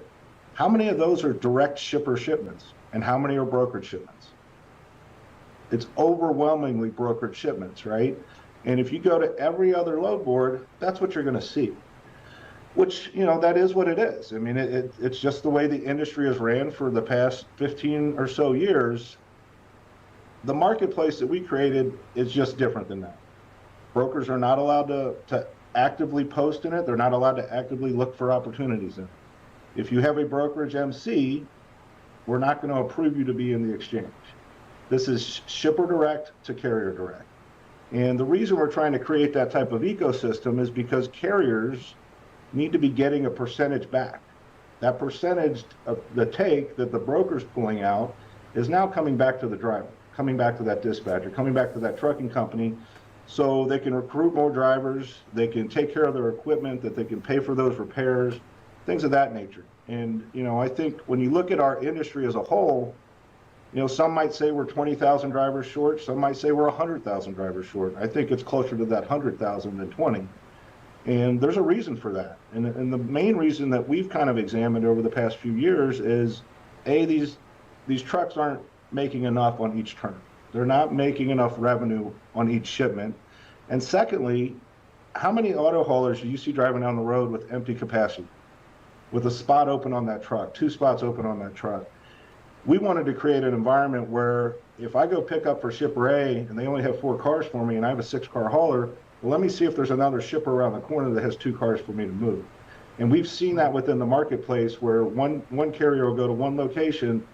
how many of those are direct shipper shipments and how many are brokerage shipments? It's overwhelmingly brokerage shipments, right? And if you go to every other load board, that's what you're going to see, which, that is what it is. I mean, it's just the way the industry has ran for the past 15 or so years. The marketplace that we created is just different than that. Brokers are not allowed to actively post in it. They're not allowed to actively look for opportunities in it. If you have a brokerage MC, we're not going to approve you to be in the exchange. This is shipper direct to carrier direct. And the reason we're trying to create that type of ecosystem is because carriers need to be getting a percentage back. That percentage of the take that the broker's pulling out is now coming back to the driver, coming back to that dispatcher, coming back to that trucking company, so they can recruit more drivers, they can take care of their equipment, that they can pay for those repairs, things of that nature. And, I think when you look at our industry as a whole, some might say we're 20,000 drivers short, some might say we're 100,000 drivers short. I think it's closer to that 100,000 than 20. And there's a reason for that. And the main reason that we've kind of examined over the past few years is, these trucks aren't making enough on each turn. They're not making enough revenue on each shipment. And secondly, how many auto haulers do you see driving down the road with empty capacity, with a spot open on that truck, 2 spots open on that truck? We wanted to create an environment where if I go pick up for shipper A and they only have 4 cars for me and I have a 6-car hauler, well, let me see if there's another shipper around the corner that has 2 cars for me to move. And we've seen that within the marketplace where one carrier will go to one location,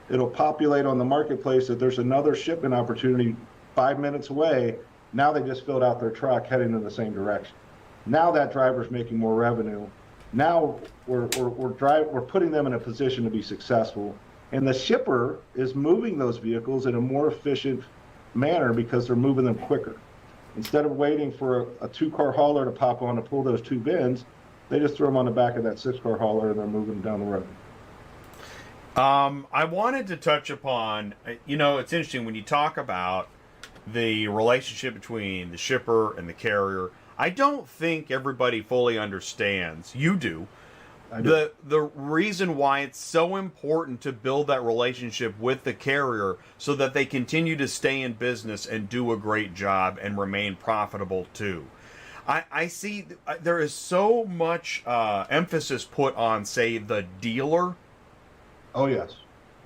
it'll populate on the marketplace that there's another shipment opportunity 5 minutes away. Now they just filled out their truck heading in the same direction. Now that driver's making more revenue. Now we're putting them in a position to be successful. And the shipper is moving those vehicles in a more efficient manner because they're moving them quicker. Instead of waiting for a 2-car hauler to pop on to pull those 2 bins, they just throw them on the back of that 6-car hauler and they're moving down the road. I wanted to touch upon, it's interesting when you talk about the relationship between the shipper and the carrier. I don't think everybody fully understands. You do. The reason why it's so important to build that relationship with the carrier so that they continue to stay in business and do a great job and remain profitable too. I see there is so much emphasis put on, say, the dealer. Oh, yes.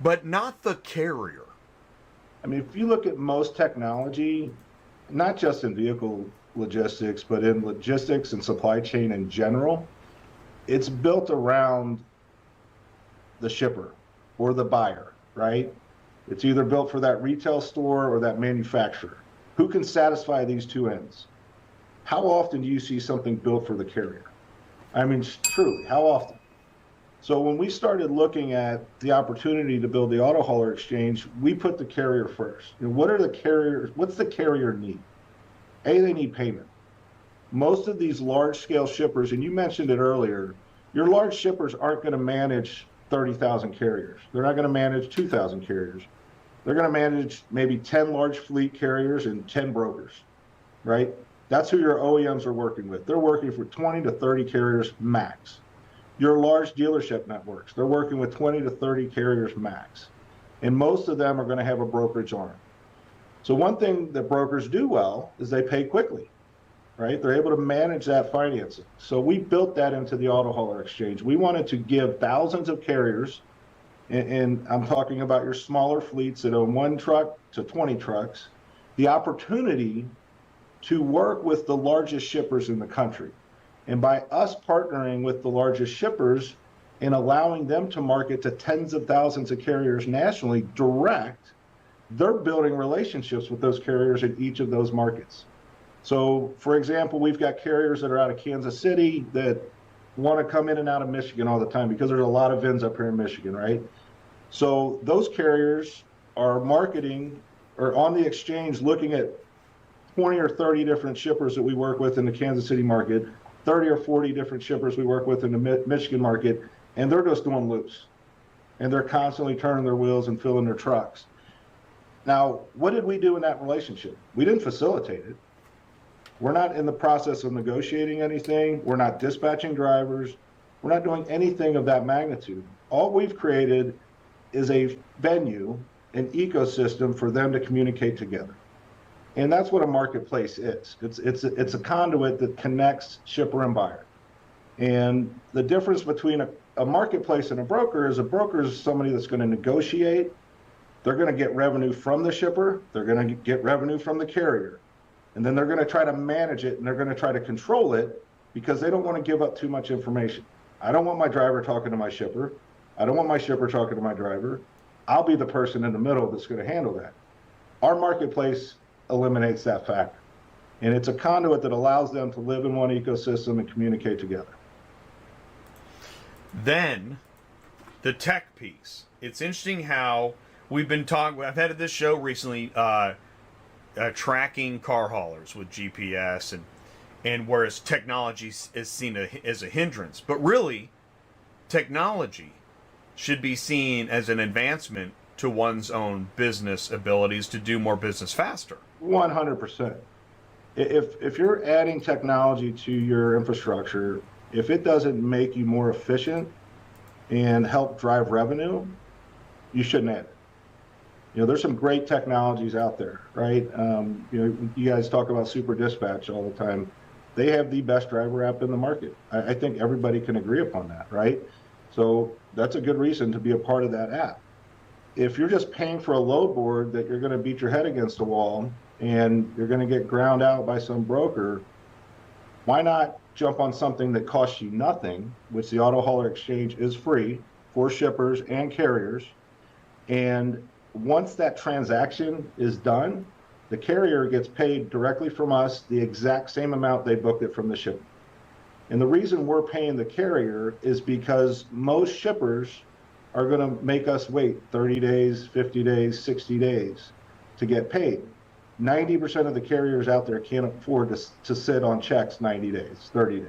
But not the carrier. I mean, if you look at most technology, not just in vehicle logistics, but in logistics and supply chain in general, it's built around the shipper or the buyer, right? It's either built for that retail store or that manufacturer. Who can satisfy these two ends? How often do you see something built for the carrier? I mean, truly, how often? So when we started looking at the opportunity to build the auto hauler exchange, we put the carrier first. What are the carriers? What's the carrier need? A, they need payment. Most of these large-scale shippers, and you mentioned it earlier, your large shippers aren't going to manage 30,000 carriers. They're not going to manage 2,000 carriers. They're going to manage maybe 10 large fleet carriers and 10 brokers, right? That's who your OEMs are working with. They're working for 20 to 30 carriers max. Your large dealership networks, they're working with 20 to 30 carriers max. And most of them are going to have a brokerage arm. So one thing that brokers do well is they pay quickly, right? They're able to manage that financing. So we built that into the auto hauler exchange. We wanted to give thousands of carriers, and I'm talking about your smaller fleets that own 1 truck to 20 trucks, the opportunity to work with the largest shippers in the country. And by us partnering with the largest shippers and allowing them to market to tens of thousands of carriers nationally direct, they're building relationships with those carriers in each of those markets. So, for example, we've got carriers that are out of Kansas City that want to come in and out of Michigan all the time because there's a lot of VINs up here in Michigan, right? So those carriers are marketing or on the exchange looking at 20 or 30 different shippers that we work with in the Kansas City market, 30 or 40 different shippers we work with in the Michigan market, and they're just doing loops. And they're constantly turning their wheels and filling their trucks. Now, what did we do in that relationship? We didn't facilitate it. We're not in the process of negotiating anything. We're not dispatching drivers. We're not doing anything of that magnitude. All we've created is a venue, an ecosystem for them to communicate together. And that's what a marketplace is. It's a conduit that connects shipper and buyer. And the difference between a marketplace and a broker is somebody that's going to negotiate. They're going to get revenue from the shipper. They're going to get revenue from the carrier. And then they're going to try to manage it and they're going to try to control it because they don't want to give up too much information. I don't want my driver talking to my shipper. I don't want my shipper talking to my driver. I'll be the person in the middle that's going to handle that. Our marketplace eliminates that factor. And it's a conduit that allows them to live in one ecosystem and communicate together. Then, the tech piece. It's interesting how we've been talking, I've had this show recently, tracking car haulers with GPS, and whereas technology is seen as a hindrance. But really, technology should be seen as an advancement to one's own business abilities to do more business faster. 100%. If you're adding technology to your infrastructure, if it doesn't make you more efficient and help drive revenue, you shouldn't add it. There's some great technologies out there, right? You guys talk about Super Dispatch all the time. They have the best driver app in the market. I think everybody can agree upon that, right? So that's a good reason to be a part of that app. If you're just paying for a load board that you're going to beat your head against a wall and you're going to get ground out by some broker, why not jump on something that costs you nothing, which the Auto Hauler Exchange is free for shippers and carriers. And once that transaction is done, the carrier gets paid directly from us the exact same amount they booked it from the shipper. And the reason we're paying the carrier is because most shippers are going to make us wait 30 days, 50 days, 60 days to get paid. 90% of the carriers out there can't afford to sit on checks 90 days, 30 days.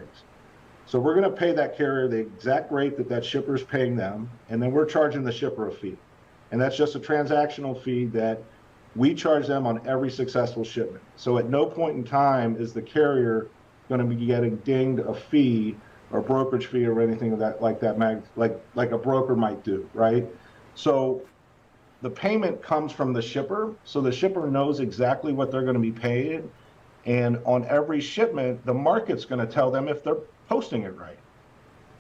So we're going to pay that carrier the exact rate that that shipper is paying them, and then we're charging the shipper a fee. And that's just a transactional fee that we charge them on every successful shipment. So at no point in time is the carrier going to be getting dinged a fee or brokerage fee or anything of that like a broker might do, right? So the payment comes from the shipper, so the shipper knows exactly what they're going to be paid, and on every shipment, the market's going to tell them if they're posting it right.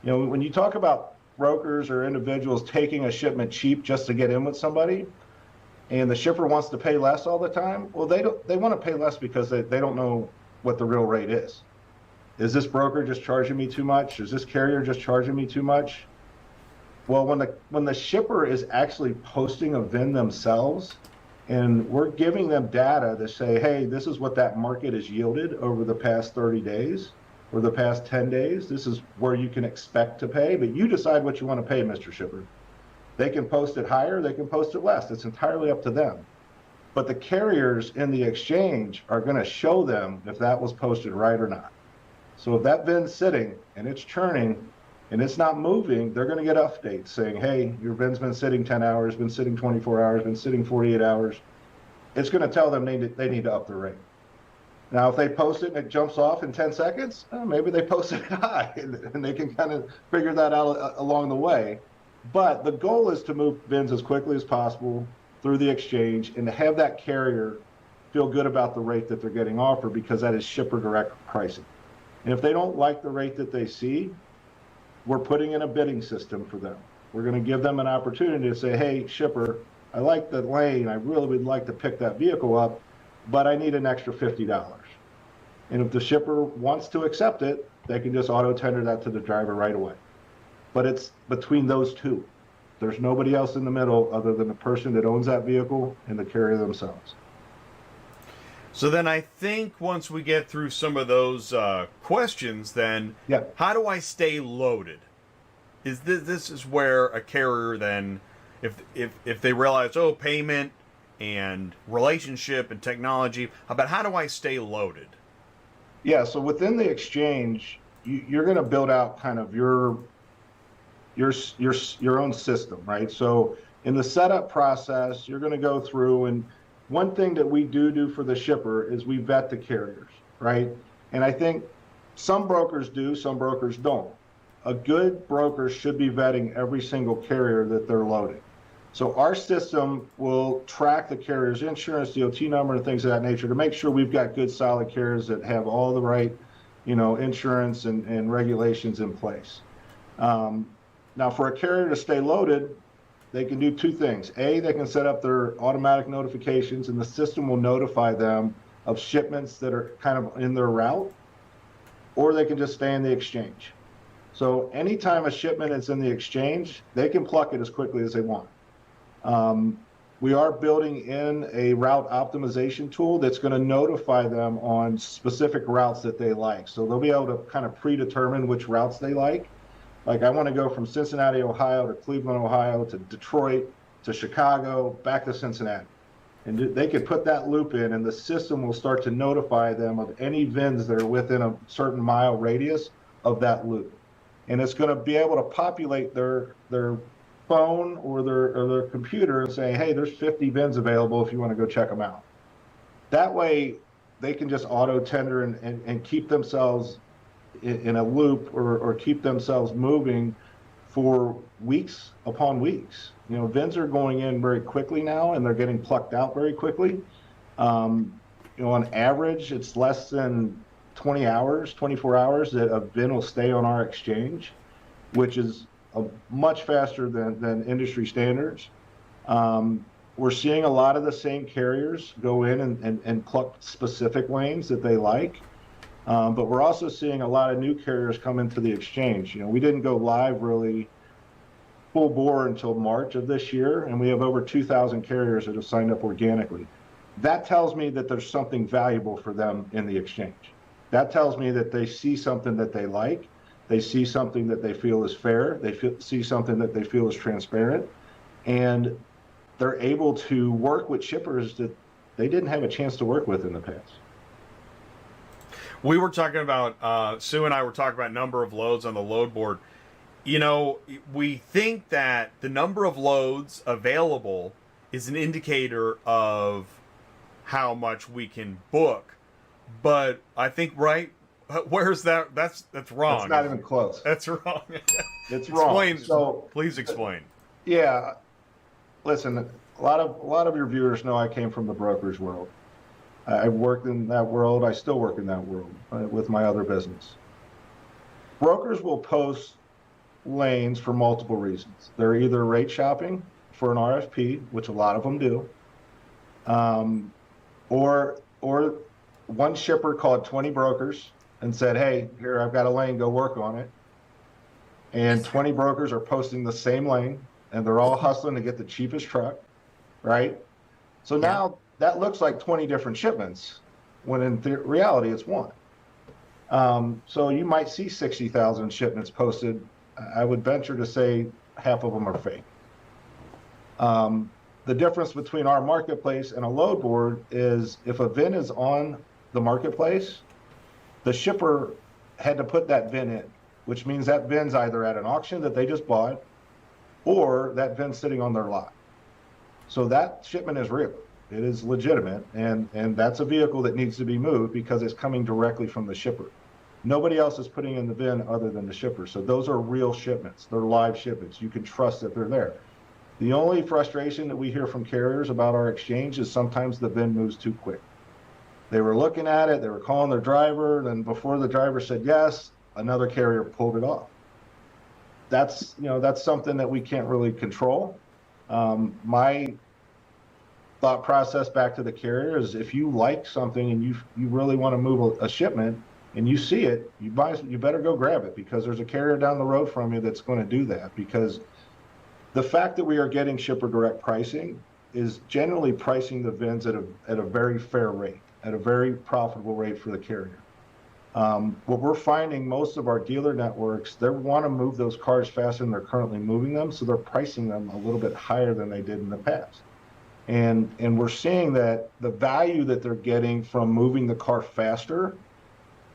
You know, when you talk about brokers or individuals taking a shipment cheap just to get in with somebody, and the shipper wants to pay less all the time, well, they want to pay less because they don't know what the real rate is. Is this broker just charging me too much? Is this carrier just charging me too much? Well, when the shipper is actually posting a VIN themselves, and we're giving them data to say, hey, this is what that market has yielded over the past 30 days or the past 10 days. This is where you can expect to pay, but you decide what you want to pay, Mr. Shipper. They can post it higher, they can post it less. It's entirely up to them. But the carriers in the exchange are going to show them if that was posted right or not. So if that VIN's sitting and it's churning and it's not moving, they're going to get updates saying, hey, your VIN's been sitting 10 hours, been sitting 24 hours, been sitting 48 hours. It's going to tell them they need to up the rate. Now, if they post it and it jumps off in 10 seconds, maybe they posted it high, and they can kind of figure that out along the way. But the goal is to move VINs as quickly as possible through the exchange and to have that carrier feel good about the rate that they're getting offered, because that is shipper direct pricing. And if they don't like the rate that they see, we're putting in a bidding system for them. We're going to give them an opportunity to say, hey, shipper, I like the lane. I really would like to pick that vehicle up, but I need an extra $50. And if the shipper wants to accept it, they can just auto tender that to the driver right away. But it's between those two. There's nobody else in the middle other than the person that owns that vehicle and the carrier themselves. So then I think once we get through some of those questions, then how do I stay loaded? This is where a carrier then, if they realize, oh, payment and relationship and technology, but how do I stay loaded? Yeah, so within the exchange, you're going to build out kind of your own system, right? So in the setup process, you're going to go through, and one thing that we do for the shipper is we vet the carriers, right? And I think some brokers do, some brokers don't. A good broker should be vetting every single carrier that they're loading. So our system will track the carrier's insurance, DOT number, and things of that nature to make sure we've got good, solid carriers that have all the right, insurance and regulations in place. Now, for a carrier to stay loaded, they can do two things. A, they can set up their automatic notifications, and the system will notify them of shipments that are kind of in their route, or they can just stay in the exchange. So anytime a shipment is in the exchange, they can pluck it as quickly as they want. We are building in a route optimization tool that's going to notify them on specific routes that they like. So they'll be able to kind of predetermine which routes they like. Like, I want to go from Cincinnati, Ohio to Cleveland, Ohio to Detroit to Chicago, back to Cincinnati. And they could put that loop in, and the system will start to notify them of any VINs that are within a certain mile radius of that loop. And it's going to be able to populate their phone or their computer and say, hey, there's 50 VINs available if you want to go check them out. That way, they can just auto tender and keep themselves in a loop or keep themselves moving for weeks upon weeks. VINs are going in very quickly now, and they're getting plucked out very quickly. On average, it's less than 20 hours, 24 hours that a VIN will stay on our exchange, which is much faster than industry standards. We're seeing a lot of the same carriers go in and pluck specific lanes that they like. But we're also seeing a lot of new carriers come into the exchange. We didn't go live really full bore until March of this year, and we have over 2,000 carriers that have signed up organically. that tells me that there's something valuable for them in the exchange. That tells me that they see something that they like. They see something that they feel is fair. They see something that they feel is transparent. And they're able to work with shippers that they didn't have a chance to work with in the past. We were talking about, Sue and I were talking about number of loads on the load board. You know, we think that the number of loads available is an indicator of how much we can book. But I think, right, where's that? That's wrong. That's not even close. That's wrong. It's wrong. Explain. So, please explain. Yeah. Listen, a lot of your viewers know I came from the brokerage world. I worked in that world. I still work in that world with my other business. Brokers will post lanes for multiple reasons. They're either rate shopping for an RFP, which a lot of them do, or one shipper called 20 brokers and said, hey, here, I've got a lane, go work on it. And 20 brokers are posting the same lane, and they're all hustling to get the cheapest truck, right? So now that looks like 20 different shipments, when in reality it's one. So you might see 60,000 shipments posted. I would venture to say half of them are fake. The difference between our marketplace and a load board is if a VIN is on the marketplace, the shipper had to put that VIN in, which means that VIN's either at an auction that they just bought or that VIN's sitting on their lot. So that shipment is real. It is legitimate, and that's a vehicle that needs to be moved because it's coming directly from the shipper. Nobody else is putting in the VIN other than the shipper. So those are real shipments. They're live shipments. You can trust that they're there. The only frustration that we hear from carriers about our exchange is sometimes the VIN moves too quick. They were looking at it, they were calling their driver, then before the driver said yes, another carrier pulled it off. That's something that we can't really control. My thought process back to the carrier is if you like something and you really want to move a shipment and you see it, you better go grab it, because there's a carrier down the road from you that's going to do that. Because the fact that we are getting shipper direct pricing is generally pricing the VINs at a very fair rate, at a very profitable rate for the carrier. What we're finding, most of our dealer networks, they want to move those cars faster than they're currently moving them, so they're pricing them a little bit higher than they did in the past. And we're seeing that the value that they're getting from moving the car faster,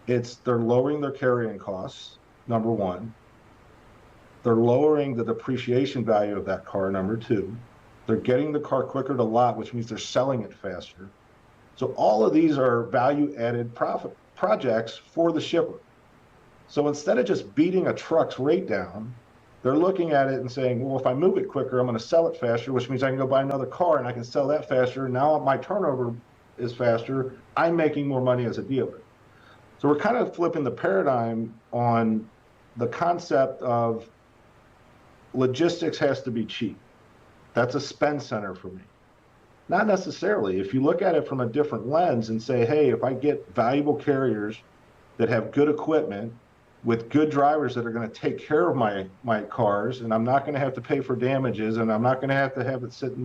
they're lowering their carrying costs, number one. They're lowering the depreciation value of that car, number two. They're getting the car quicker to lot, which means they're selling it faster. So all of these are value-added profit projects for the shipper. So instead of just beating a truck's rate down, they're looking at it and saying, well, if I move it quicker, I'm going to sell it faster, which means I can go buy another car and I can sell that faster. Now my turnover is faster. I'm making more money as a dealer. So we're kind of flipping the paradigm on the concept of logistics has to be cheap. That's a spend center for me. Not necessarily. If you look at it from a different lens and say, hey, if I get valuable carriers that have good equipment with good drivers that are going to take care of my cars, and I'm not going to have to pay for damages, and I'm not going to have it sit in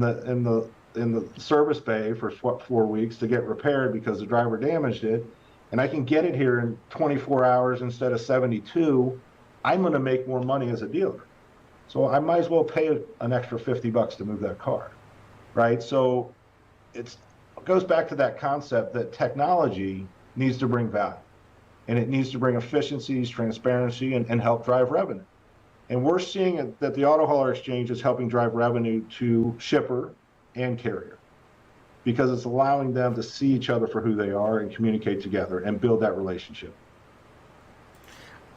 the service bay for 4 weeks to get repaired because the driver damaged it, and I can get it here in 24 hours instead of 72, I'm going to make more money as a dealer. So I might as well pay an extra $50 to move that car, right? So it goes back to that concept that technology needs to bring value, and it needs to bring efficiencies, transparency, and help drive revenue. And we're seeing that the auto hauler exchange is helping drive revenue to shipper and carrier, because it's allowing them to see each other for who they are and communicate together and build that relationship.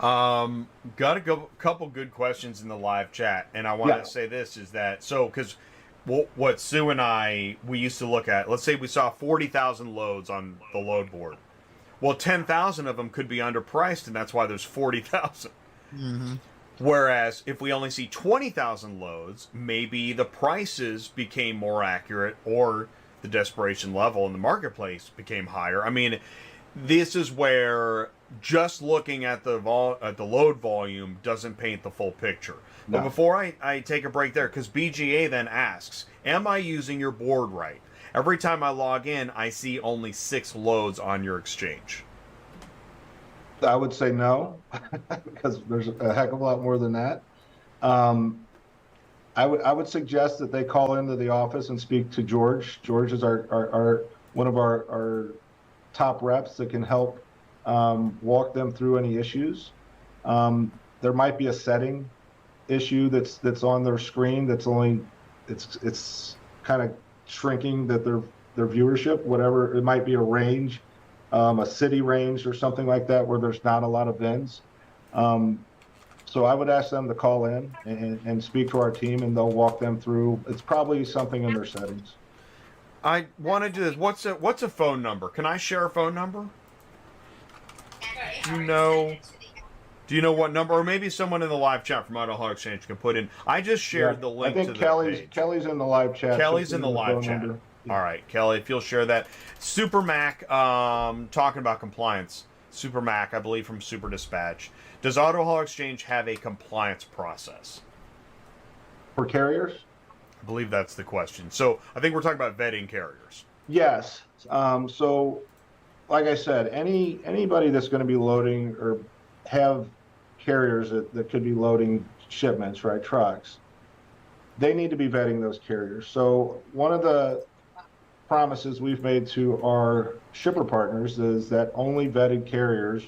Got a couple good questions in the live chat, and I want to say this is that, so because what Sue and we used to look at, let's say we saw 40,000 loads on the load board. Well, 10,000 of them could be underpriced, and that's why there's 40,000. Mm-hmm. Whereas if we only see 20,000 loads, maybe the prices became more accurate, or the desperation level in the marketplace became higher. I mean, this is where just looking at the load volume doesn't paint the full picture. No. But before I take a break there, because BGA then asks, am I using your board right? Every time I log in, I see only 6 loads on your exchange. I would say no, because there's a heck of a lot more than that. Um, I would suggest that they call into the office and speak to George. George is our one of our top reps that can help walk them through any issues. There might be a setting issue that's on their screen that's only it's kind of shrinking that their viewership, whatever it might be, a range, a city range or something like that where there's not a lot of VINs. So I would ask them to call in and speak to our team, and they'll walk them through. It's probably something in their settings. I want to do this. What's a phone number? Can I share a phone number? Do you know what number? Or maybe someone in the live chat from Auto Haul Exchange can put in. I just shared the link to the page. Kelly's in the live chat. Kelly's in the live chat. All right, Kelly, if you'll share that. Super Mac, talking about compliance. Super Mac, I believe from Super Dispatch. Does Auto Haul Exchange have a compliance process? For carriers? I believe that's the question. So I think we're talking about vetting carriers. Yes. So, like I said, anybody that's going to be loading or have carriers that could be loading shipments, right, trucks, they need to be vetting those carriers. So one of the promises we've made to our shipper partners is that only vetted carriers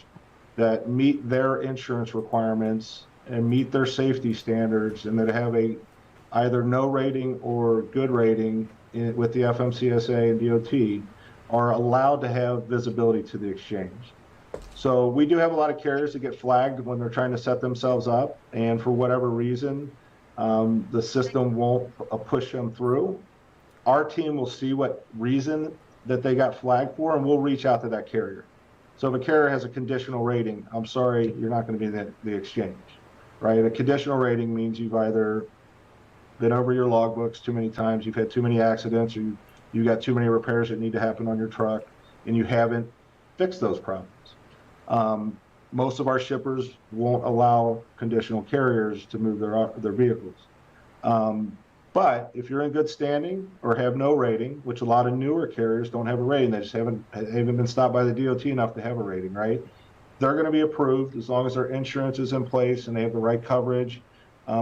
that meet their insurance requirements and meet their safety standards and that have a either no rating or good rating with the FMCSA and DOT are allowed to have visibility to the exchange. So we do have a lot of carriers that get flagged when they're trying to set themselves up, and for whatever reason, the system won't push them through. Our team will see what reason that they got flagged for, and we'll reach out to that carrier. So if a carrier has a conditional rating, I'm sorry, you're not going to be in the exchange, right? A conditional rating means you've either been over your logbooks too many times, you've had too many accidents, or you got too many repairs that need to happen on your truck, and you haven't fixed those problems. Most of our shippers won't allow conditional carriers to move their vehicles. But if you're in good standing or have no rating, which a lot of newer carriers don't have a rating, they just haven't been stopped by the DOT enough to have a rating, right? They're going to be approved as long as their insurance is in place and they have the right coverage.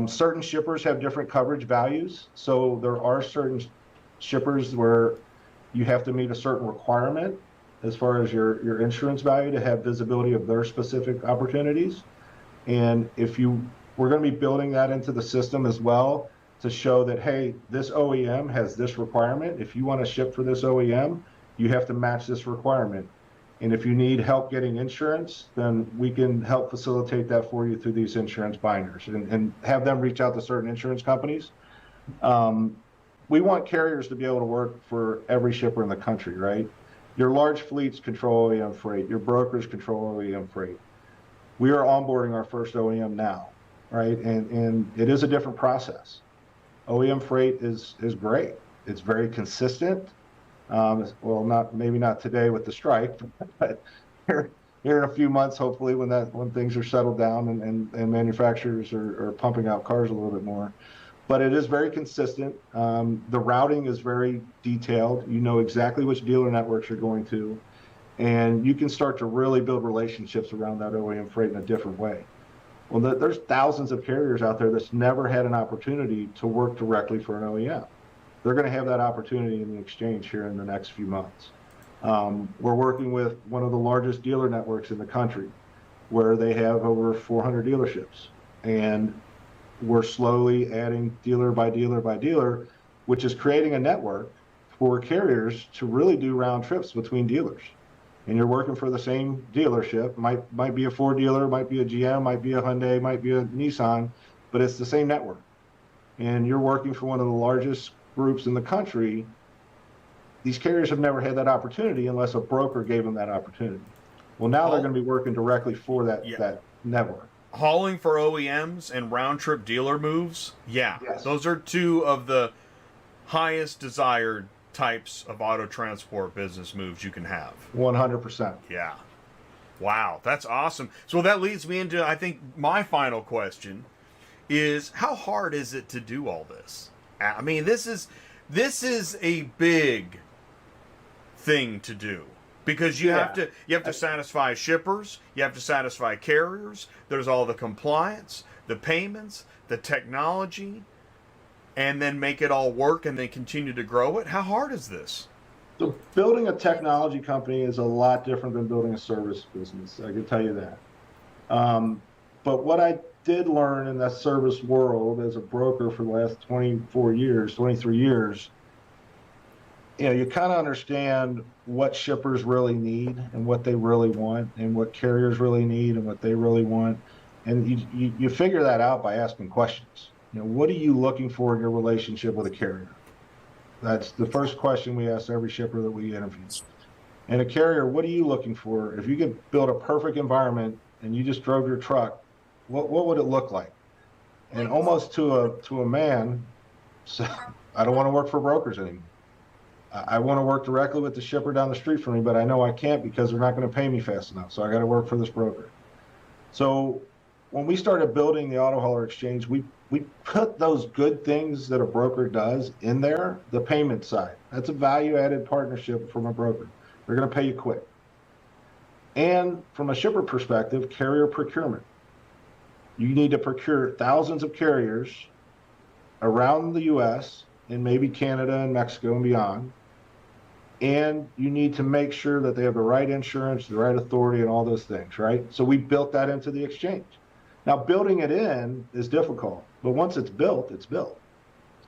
Certain shippers have different coverage values. So there are certain shippers where you have to meet a certain requirement as far as your insurance value to have visibility of their specific opportunities. And we're going to be building that into the system as well to show that, hey, this OEM has this requirement. If you want to ship for this OEM, you have to match this requirement. And if you need help getting insurance, then we can help facilitate that for you through these insurance binders and have them reach out to certain insurance companies. We want carriers to be able to work for every shipper in the country, right? Your large fleets control OEM freight. Your brokers control OEM freight. We are onboarding our first OEM now, right? And it is a different process. OEM freight is great. It's very consistent. Well, maybe not today with the strike, but here in a few months, hopefully, when things are settled down and manufacturers are pumping out cars a little bit more. But it is very consistent. The routing is very detailed. You know exactly which dealer networks you're going to, and you can start to really build relationships around that OEM freight in a different way. Well, there's thousands of carriers out there that's never had an opportunity to work directly for an OEM. They're going to have that opportunity in the exchange here in the next few months. We're working with one of the largest dealer networks in the country, where they have over 400 dealerships, and we're slowly adding dealer by dealer by dealer, which is creating a network for carriers to really do round trips between dealers. And you're working for the same dealership, might be a Ford dealer, might be a GM, might be a Hyundai, might be a Nissan, but it's the same network. And you're working for one of the largest groups in the country. These carriers have never had that opportunity unless a broker gave them that opportunity. Well, now they're going to be working directly for that network. Hauling for OEMs and round-trip dealer moves, yes. Those are two of the highest desired types of auto transport business moves you can have. 100%. Yeah. Wow, that's awesome. So that leads me into, I think, my final question is, how hard is it to do all this? I mean, this is a big thing to do. Because you have to satisfy shippers, you have to satisfy carriers, there's all the compliance, the payments, the technology, and then make it all work and then continue to grow it. How hard is this? So building a technology company is a lot different than building a service business. I can tell you that. But what I did learn in that service world as a broker for the last 23 years, you kind of understand what shippers really need and what they really want, and what carriers really need and what they really want. And you figure that out by asking questions. What are you looking for in your relationship with a carrier? That's the first question we ask every shipper that we interview. And a carrier, what are you looking for? If you could build a perfect environment and you just drove your truck, what would it look like? And almost to a man, so I don't want to work for brokers anymore. I want to work directly with the shipper down the street from me, but I know I can't because they're not going to pay me fast enough. So I got to work for this broker. So when we started building the auto hauler exchange, we put those good things that a broker does in there, the payment side. That's a value-added partnership from a broker. They're going to pay you quick. And from a shipper perspective, carrier procurement. You need to procure thousands of carriers around the U.S. and maybe Canada and Mexico and beyond. And you need to make sure that they have the right insurance, the right authority, and all those things, right? So we built that into the exchange. Now, building it in is difficult, but once it's built,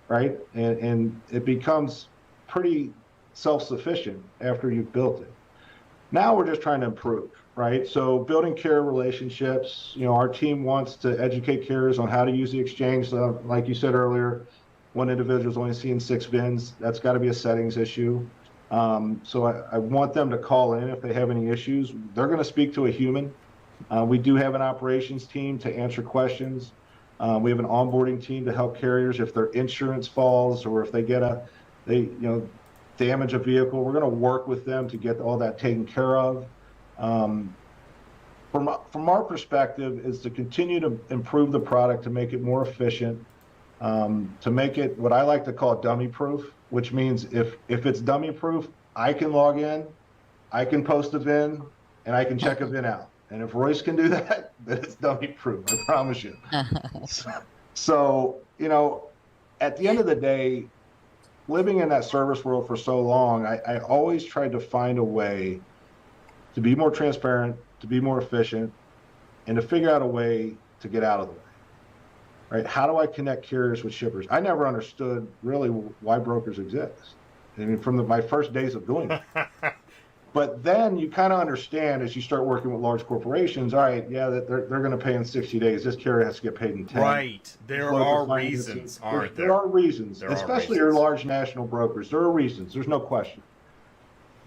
right? And it becomes pretty self-sufficient after you've built it. Now we're just trying to improve, right? So building carrier relationships, our team wants to educate carriers on how to use the exchange. So like you said earlier, one individual's only seeing 6 VINs. That's got to be a settings issue. So I want them to call in if they have any issues. They're going to speak to a human. We do have an operations team to answer questions. We have an onboarding team to help carriers if their insurance falls or if they get damage a vehicle. We're going to work with them to get all that taken care of. From our perspective is to continue to improve the product, to make it more efficient, to make it what I like to call dummy proof, which means if it's dummy proof, I can log in, I can post a VIN, and I can check a VIN out. And if Royce can do that, then it's dummy proof, I promise you. So, at the end of the day, living in that service world for so long, I always tried to find a way to be more transparent, to be more efficient, and to figure out a way to get out of the way. Right? How do I connect carriers with shippers? I never understood really why brokers exist. I mean, from my first days of doing it. But then you kind of understand as you start working with large corporations, all right, yeah, that they're going to pay in 60 days. This carrier has to get paid in 10. Right. There are reasons, aren't there? There are reasons, especially your large national brokers. There are reasons. There's no question.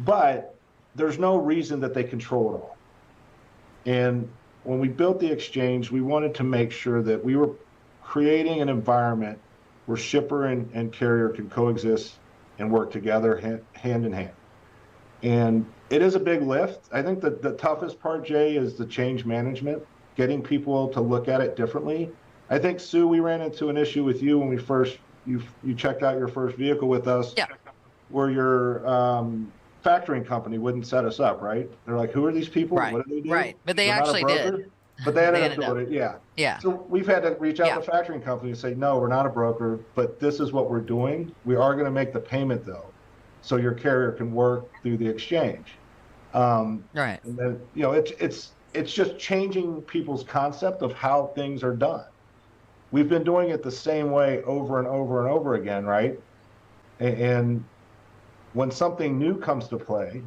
But there's no reason that they control it all. And when we built the exchange, we wanted to make sure that we were creating an environment where shipper and carrier can coexist and work together hand in hand. And it is a big lift. I think that the toughest part, Jay, is the change management, getting people to look at it differently. I think, Sue, we ran into an issue with you when you checked out your first vehicle with us, where your factoring company wouldn't set us up, right? They're like, who are these people? Right. What do they do? Right. But they actually did. But they ended up doing it, yeah. Yeah. So we've had to reach out to the factoring company and say, no, we're not a broker, but this is what we're doing. We are going to make the payment, though, so your carrier can work through the exchange. Right. And then, it's just changing people's concept of how things are done. We've been doing it the same way over and over and over again, right? And when something new comes to play,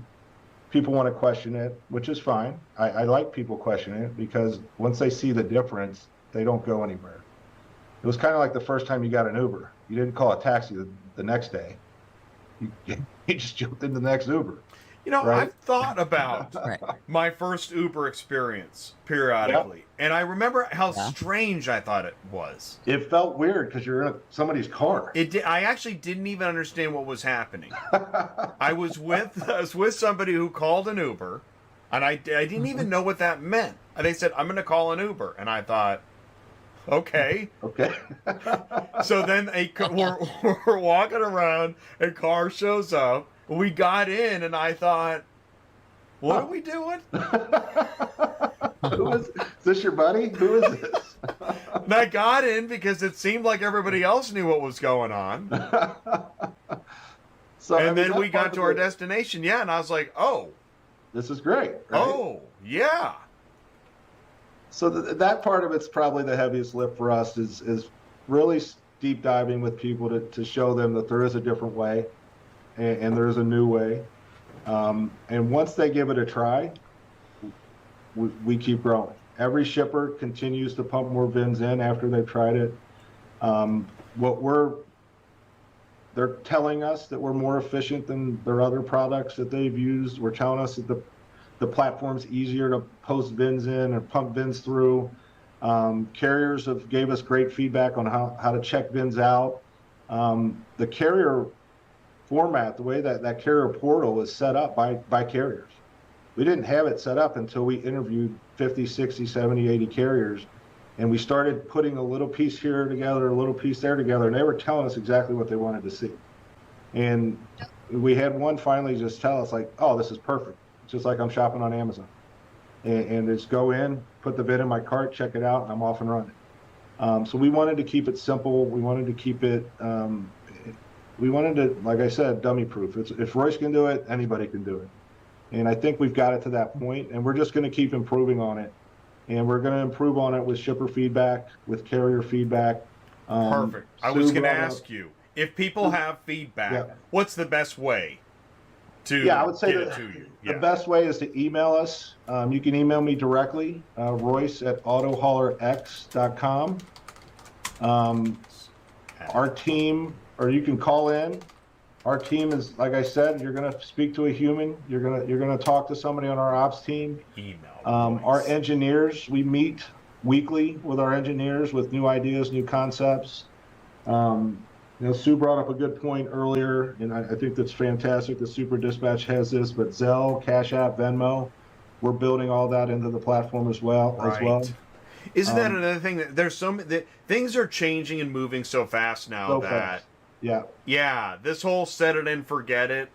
people want to question it, which is fine. I like people questioning it because once they see the difference, they don't go anywhere. It was kind of like the first time you got an Uber. You didn't call a taxi the next day. You just jumped into the next Uber. Right? I've thought about my first Uber experience periodically, and I remember how strange I thought it was. It felt weird because you're in somebody's car. I actually didn't even understand what was happening. I was with somebody who called an Uber, and I didn't even know what that meant. And they said, "I'm going to call an Uber," and I thought, okay. So then we're walking around, a car shows up. we got in, and I thought, what are we doing? Is this your buddy? Who is this? And I got in because it seemed like everybody else knew what was going on. So, And I mean, then that's we got part to of our it. destination, yeah, and I was like, oh, This is great. Right? oh, yeah. So that part of it's probably the heaviest lift for us is really deep diving with people to show them that there is a different way and there is a new way. And once they give it a try, we keep growing. Every shipper continues to pump more VINs in after they've tried it. They're telling us that we're more efficient than their other products that they've used. We're telling us that the platform's easier to post VINs in and pump VINs through. Carriers have gave us great feedback on how to check VINs out. The carrier format, the way that carrier portal is set up by carriers. We didn't have it set up until we interviewed 50, 60, 70, 80 carriers. And we started putting a little piece here together, a little piece there together, and they were telling us exactly what they wanted to see. And we had one finally just tell us like, oh, this is perfect. It's just like I'm shopping on Amazon. And just go in, put the VIN in my cart, check it out, and I'm off and running. So we wanted to keep it simple. We wanted to keep it, we wanted to, like I said, dummy proof. If Royce can do it, anybody can do it. And I think we've got it to that point, and we're just going to keep improving on it. And we're going to improve on it with shipper feedback, with carrier feedback. Perfect. I was going to ask you, if people have feedback, what's the best way to I would say get it to you? The best way is to email us. You can email me directly, Royce at autohaulerx.com. Our team, or you can call in. Our team is, like I said, you're going to speak to a human. You're going to talk to somebody on our ops team. Email. Our engineers, we meet weekly with our engineers with new ideas, new concepts. Sue brought up a good point earlier, and I think that's fantastic that Super Dispatch has this, but Zelle, Cash App, Venmo, we're building all that into the platform as well. Isn't that another thing? That there's things are changing and moving so fast now fast. Yeah, this whole set it and forget it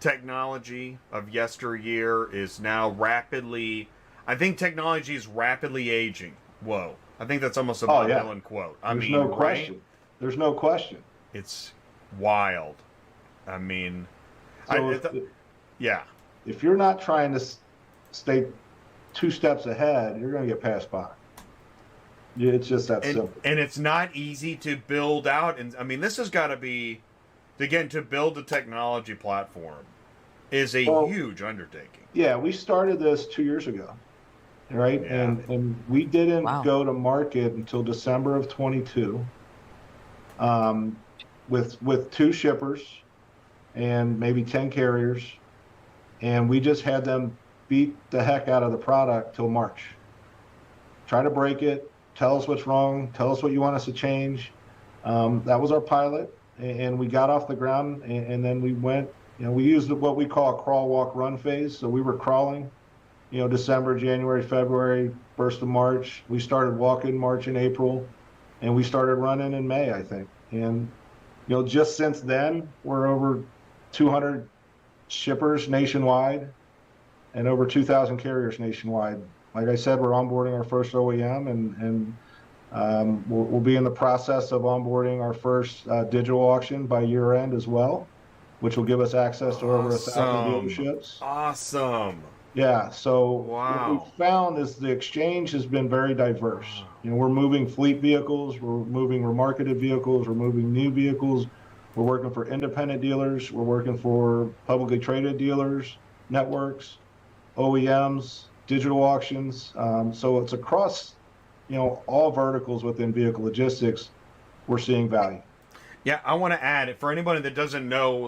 technology of yesteryear is now rapidly, I think technology is rapidly aging. Whoa. I think that's almost a Bob Dylan quote. There's no question. There's no question. It's wild. I mean, if you're not trying to stay 2 steps ahead, you're going to get passed by. It's just that simple. And it's not easy to build out. And I mean, this has got to be, again, to build a technology platform is a huge undertaking. Yeah, we started this 2 years ago, right? Yeah. And we didn't go to market until December of 22 with 2 shippers and maybe 10 carriers. And we just had them beat the heck out of the product till March. Try to break it. Tell us what's wrong. Tell us what you want us to change. That was our pilot, and we got off the ground, and then we went. We used what we call a crawl, walk, run phase. So we were crawling, December, January, February, 1st of March. We started walking March and April, and we started running in May, I think. And just since then, we're over 200 shippers nationwide, and over 2,000 carriers nationwide. Like I said, we're onboarding our first OEM, and we'll be in the process of onboarding our first digital auction by year end as well, which will give us access to over 1,000 dealerships. Awesome. Yeah. So what we found is the exchange has been very diverse. We're moving fleet vehicles, we're moving remarketed vehicles, we're moving new vehicles. We're working for independent dealers. We're working for publicly traded dealers, networks, OEMs, digital auctions. So it's across, all verticals within vehicle logistics. We're seeing value. Yeah, I want to add, for anybody that doesn't know,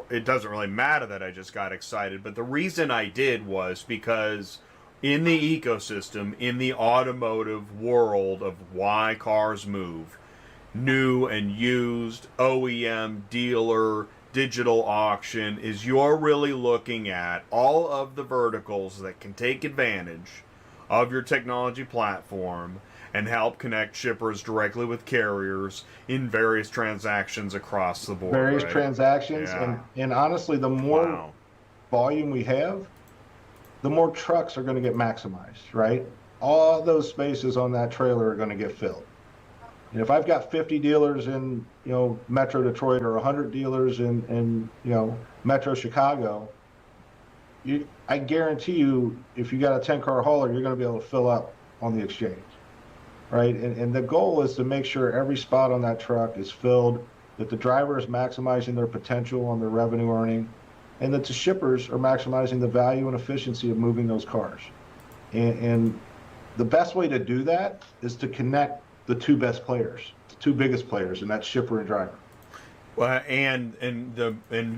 it doesn't really matter that I just got excited, but the reason I did was because in the ecosystem, in the automotive world of why cars move, new and used, OEM, dealer, digital auction, is you're really looking at all of the verticals that can take advantage of your technology platform and help connect shippers directly with carriers in various transactions across the board. Various right? transactions, Yeah. and honestly, the more Wow. volume we have, the more trucks are going to get maximized, right? All those spaces on that trailer are going to get filled. And if I've got 50 dealers in, Metro Detroit, or 100 dealers in Metro Chicago, I guarantee you, if you got a 10-car hauler, you're going to be able to fill up on the exchange, right? And the goal is to make sure every spot on that truck is filled, that the driver is maximizing their potential on their revenue earning, and that the shippers are maximizing the value and efficiency of moving those cars. And the best way to do that is to connect the two best players, the two biggest players, and that's shipper and driver. Well, and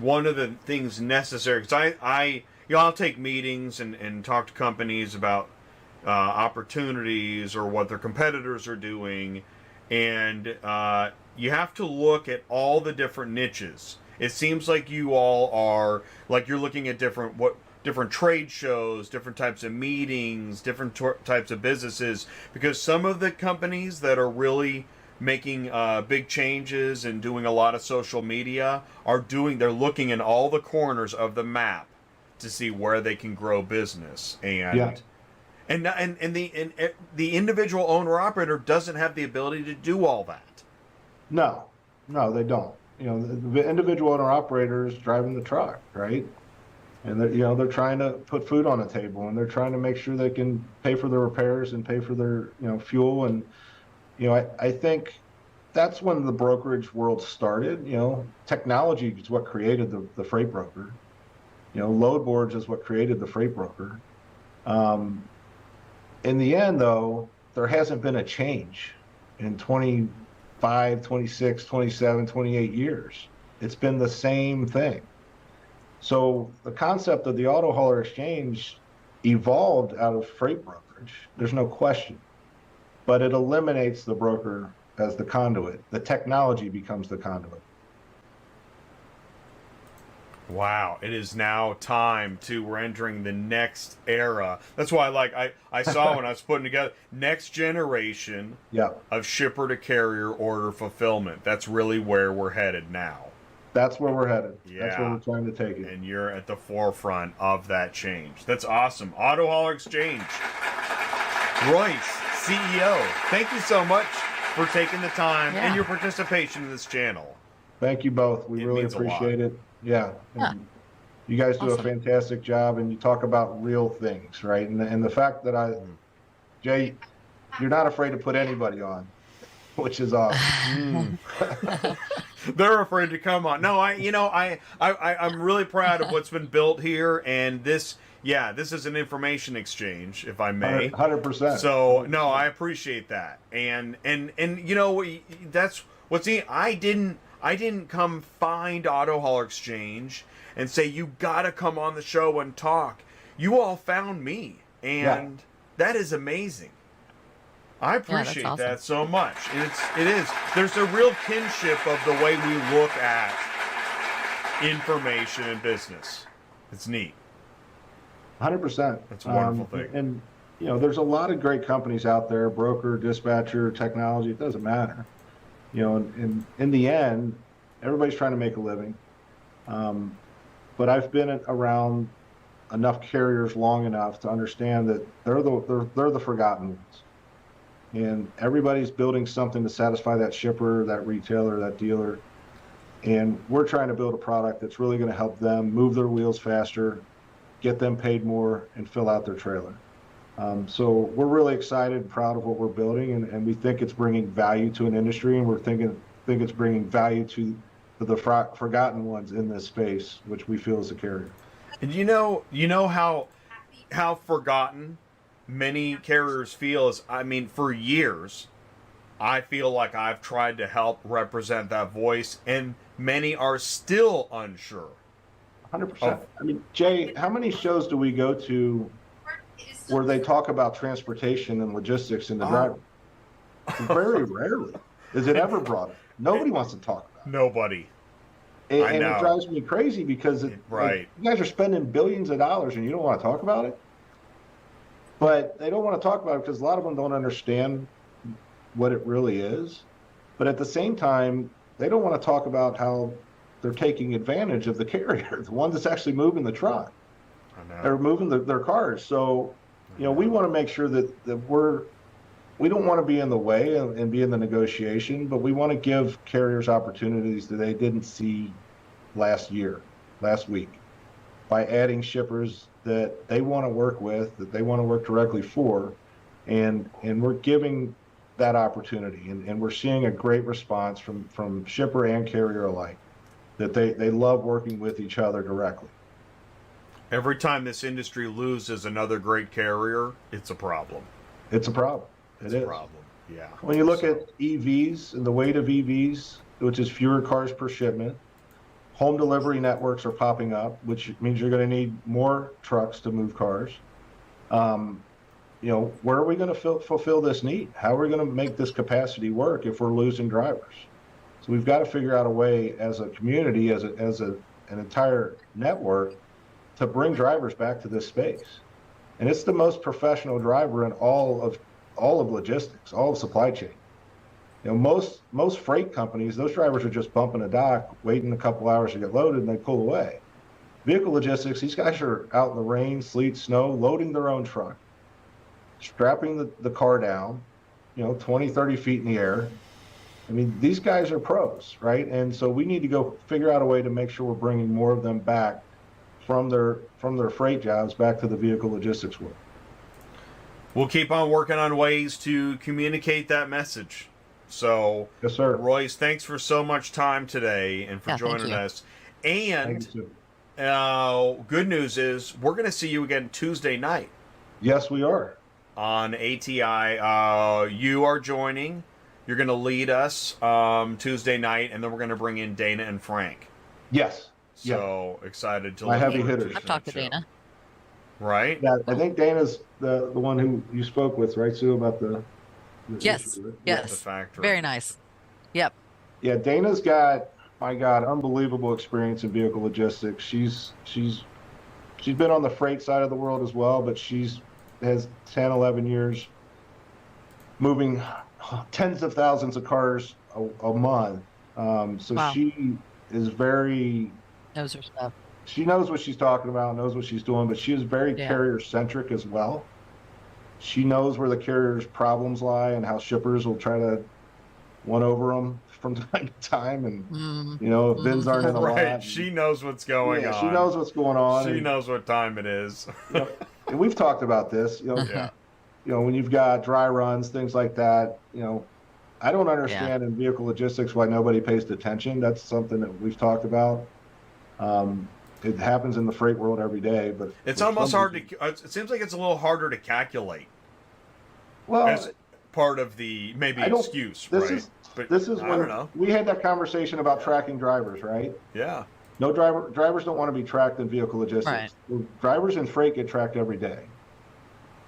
one of the things necessary, because I'll take meetings and talk to companies about opportunities or what their competitors are doing, and you have to look at all the different niches. It seems like you all are, like, you're looking at different trade shows, different types of meetings, different types of businesses, because some of the companies that are really making big changes and doing a lot of social media they're looking in all the corners of the map to see where they can grow business. And the individual owner operator doesn't have the ability to do all that. No, they don't. The individual owner operator is driving the truck, right? And they're trying to put food on the table, and they're trying to make sure they can pay for their repairs and pay for their fuel. And I think that's when the brokerage world started. Technology is what created the freight broker. Load boards is what created the freight broker. In the end, though, there hasn't been a change in 25, 26, 27, 28 years. It's been the same thing. So the concept of the auto hauler exchange evolved out of freight brokerage. There's no question. But it eliminates the broker as the conduit. The technology becomes the conduit. Wow, it is now time we're entering the next era. That's why I saw when I was putting together next generation of shipper to carrier order fulfillment. That's really where we're headed now. That's where we're headed. Yeah. That's where we're trying to take it. And you're at the forefront of that change. That's awesome. Auto Hauler Exchange. Royce, CEO, thank you so much for taking the time and your participation in this channel. Thank you both. We really appreciate it. Yeah. You guys do a fantastic job, and you talk about real things, right? And the fact that Jay, you're not afraid to put anybody on, which is awesome. They're afraid to come on. No, I'm really proud of what's been built here, and this is an information exchange, if I may. 100%. So no, I appreciate that, and that's what's neat. I didn't come find Auto Hauler Exchange and say you gotta come on the show and talk. You all found me, and that is amazing. I appreciate that so much. It is. There's a real kinship of the way we look at information and business. It's neat. 100%. That's a wonderful thing. And there's a lot of great companies out there: broker, dispatcher, technology. It doesn't matter. In the end, everybody's trying to make a living. But I've been around enough carriers long enough to understand that they're the forgotten ones. And everybody's building something to satisfy that shipper, that retailer, that dealer. And we're trying to build a product that's really going to help them move their wheels faster, get them paid more, and fill out their trailer. So we're really excited and proud of what we're building, and we think it's bringing value to an industry, and think it's bringing value to the forgotten ones in this space, which we feel is a carrier. And you know how forgotten many carriers feel is, for years, I feel like I've tried to help represent that voice, and many are still unsure. 100%. Jay, how many shows do we go to where they talk about transportation and logistics in the driver? Very rarely is it ever brought up. Nobody wants to talk about it. Nobody. And it drives me crazy because you guys are spending billions of dollars and you don't want to talk about it. But they don't want to talk about it because a lot of them don't understand what it really is. But at the same time, they don't want to talk about how they're taking advantage of the carrier, the one that's actually moving the truck. They're moving their cars. So, we want to make sure that we don't want to be in the way and be in the negotiation, but we want to give carriers opportunities that they didn't see last week, by adding shippers that they want to work with, that they want to work directly for, and we're giving that opportunity, and we're seeing a great response from shipper and carrier alike, that they love working with each other directly. Every time this industry loses another great carrier, it's a problem. It's a problem. It's a problem. Yeah. When you look at EVs and the weight of EVs, which is fewer cars per shipment, home delivery networks are popping up, which means you're going to need more trucks to move cars. Where are we going to fulfill this need? How are we going to make this capacity work if we're losing drivers? So we've got to figure out a way as a community, as an entire network, to bring drivers back to this space. And it's the most professional driver in all of logistics, all of supply chain. Most freight companies, those drivers are just bumping a dock, waiting a couple hours to get loaded, and they pull away. Vehicle logistics, these guys are out in the rain, sleet, snow, loading their own truck, strapping the car down, 20, 30 feet in the air. I mean, these guys are pros, right? And so we need to go figure out a way to make sure we're bringing more of them back from their freight jobs back to the vehicle logistics world. We'll keep on working on ways to communicate that message. So, yes, sir. Royce, thanks for so much time today and for joining us. And good news is we're going to see you again Tuesday night. Yes, we are. On ATI. You are joining. You're going to lead us Tuesday night, and then we're going to bring in Dana and Frank. Yes. So excited to my heavy hitters. I've talked to Dana. Right? Yeah, I think Dana's the one who you spoke with, right, Sue, about the yes, issue, yes, the factory. Very nice. Yep. Yeah, Dana's got, my God, unbelievable experience in vehicle logistics. She's been on the freight side of the world as well, but has 10, 11 years moving tens of thousands of cars a month. So wow. She is very knows her stuff. She knows what she's talking about, knows what she's doing, but she is very carrier-centric as well. She knows where the carrier's problems lie and how shippers will try to one over them from time to time. And, if bins aren't in a lot. She knows what's going on. She knows what's going on. She knows what time it is. And we've talked about this. When you've got dry runs, things like that, I don't understand in vehicle logistics why nobody pays attention. That's something that we've talked about. It happens in the freight world every day, but it's almost hard to. It seems like it's a little harder to calculate. Well, as part of the excuse, right? This is when we had that conversation about tracking drivers, right? Yeah. No drivers don't want to be tracked in vehicle logistics. Right. Drivers in freight get tracked every day,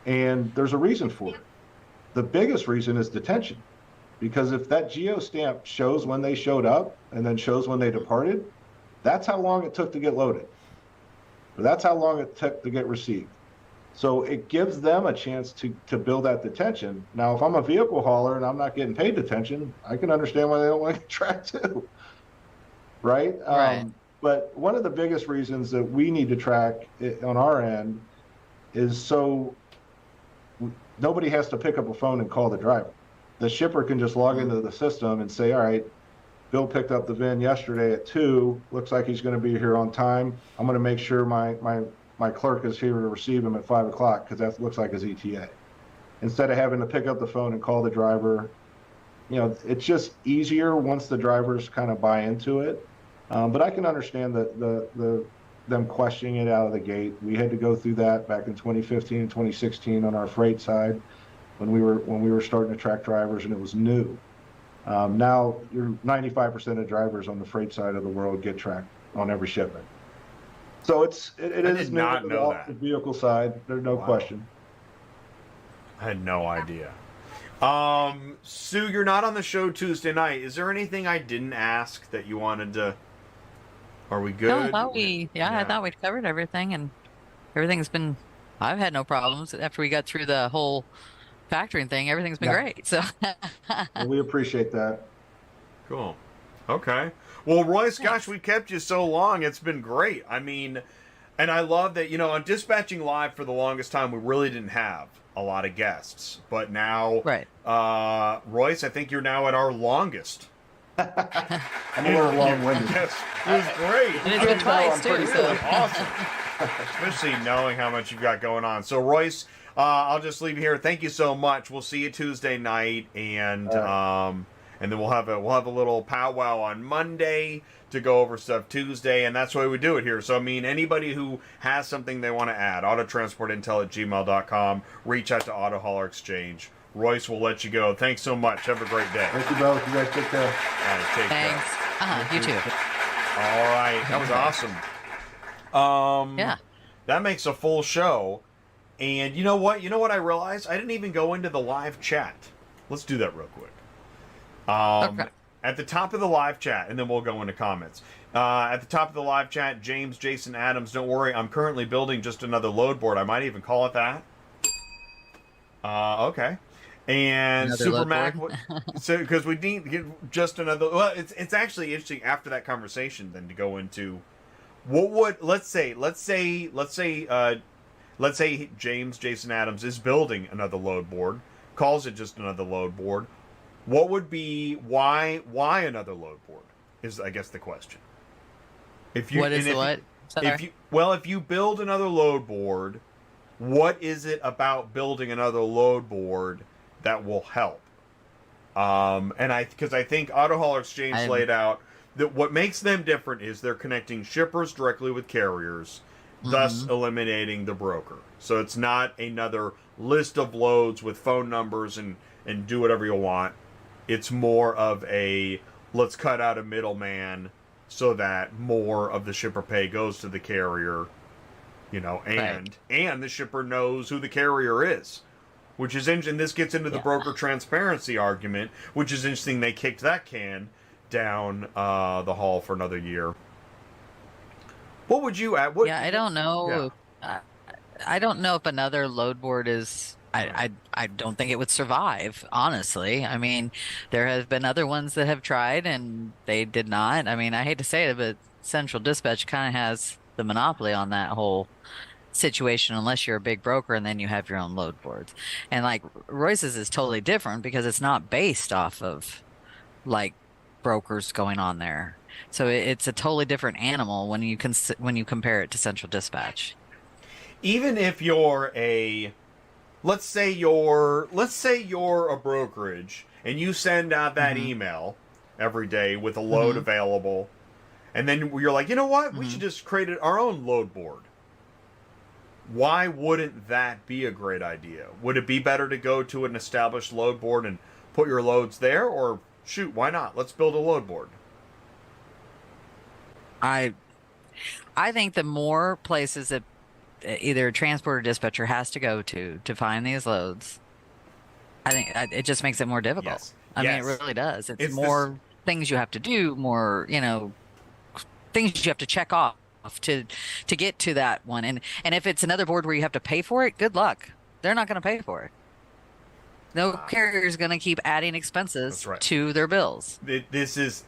and there's a reason for it. The biggest reason is detention, because if that geo stamp shows when they showed up and then shows when they departed, that's how long it took to get loaded. Or that's how long it took to get received. So it gives them a chance to build that detention. Now, if I'm a vehicle hauler and I'm not getting paid detention, I can understand why they don't want to get tracked too. Right? But one of the biggest reasons that we need to track it on our end is so nobody has to pick up a phone and call the driver. The shipper can just log into the system and say, all right, Bill picked up the VIN yesterday at 2. Looks like he's going to be here on time. I'm going to make sure my clerk is here to receive him at 5 o'clock because that looks like his ETA. Instead of having to pick up the phone and call the driver, it's just easier once the drivers kind of buy into it. But I can understand them questioning it out of the gate. We had to go through that back in 2015 and 2016 on our freight side when we were starting to track drivers and it was new. Now, 95% of drivers on the freight side of the world get tracked on every shipment. So it is new to the vehicle side. There's no question. I had no idea. Sue, you're not on the show Tuesday night. Is there anything I didn't ask that you wanted to? Are we good? No, I thought we'd covered everything, and everything's been. I've had no problems after we got through the whole factoring thing, everything's been Yeah. great. So Well, we appreciate that. Cool. Okay. Well, Royce, gosh, we kept you so long. It's been great. I mean, and I love that, on Dispatching Live for the longest time, we really didn't have a lot of guests. But now, right. Royce, I think you're now at our longest. I'm a little long-winded. Yes, it was great. And it's been twice too. Really So awesome. Especially knowing how much you've got going on. So, Royce, I'll just leave you here. Thank you so much. We'll see you Tuesday night, and then we'll have a little powwow on Monday to go over stuff Tuesday, and that's the way we do it here. So, I mean, anybody who has something they want to add, autotransportintel@gmail.com, reach out to Auto Hauler Exchange. Royce will let you go. Thanks so much. Have a great day. Thank you both. You guys take care. All right, take thanks. care. You too. All right, that was awesome. Yeah. That makes a full show. And you know what? I realized? I didn't even go into the live chat. Let's do that real quick. Okay. At the top of the live chat, and then we'll go into comments. At the top of the live chat, James Jason Adams, don't worry, I'm currently building just another load board. I might even call it that. Okay. And Another Super load Mac, board? so because we need to get just another. Well, it's actually interesting after that conversation then to go into what would let's say James Jason Adams is building another load board, calls it just another load board. What would be why another load board is I guess the question. If you What is and the what? if you build another load board, what is it about building another load board that will help? Because I think Auto Hauler Exchange laid out that what makes them different is they're connecting shippers directly with carriers, thus eliminating the broker. So it's not another list of loads with phone numbers and do whatever you want. It's more of a let's cut out a middleman so that more of the shipper pay goes to the carrier. And the shipper knows who the carrier is, which is interesting. This gets into the broker transparency argument, which is interesting. They kicked that can down the hall for another year. What would you add? I don't know. I don't know if another load board is. I don't think it would survive, honestly. I mean, there have been other ones that have tried and they did not. I mean, I hate to say it, but Central Dispatch kind of has the monopoly on that whole situation unless you're a big broker and then you have your own load boards. And like Royce's is totally different because it's not based off of like brokers going on there. So it's a totally different animal when you compare it to Central Dispatch. Even if you're let's say you're a brokerage and you send out that email every day with a load available, and then you're like, you know what? We should just create our own load board. Why wouldn't that be a great idea? Would it be better to go to an established load board and put your loads there? Or, shoot, why not? Let's build a load board. I think the more places that either a transport or dispatcher has to go to find these loads, I think it just makes it more difficult. Yes. I mean, it really does. It's more things you have to do, more, things you have to check off to get to that one. And if it's another board where you have to pay for it, good luck. They're not going to pay for it. No carrier is going to keep adding expenses to their bills. This is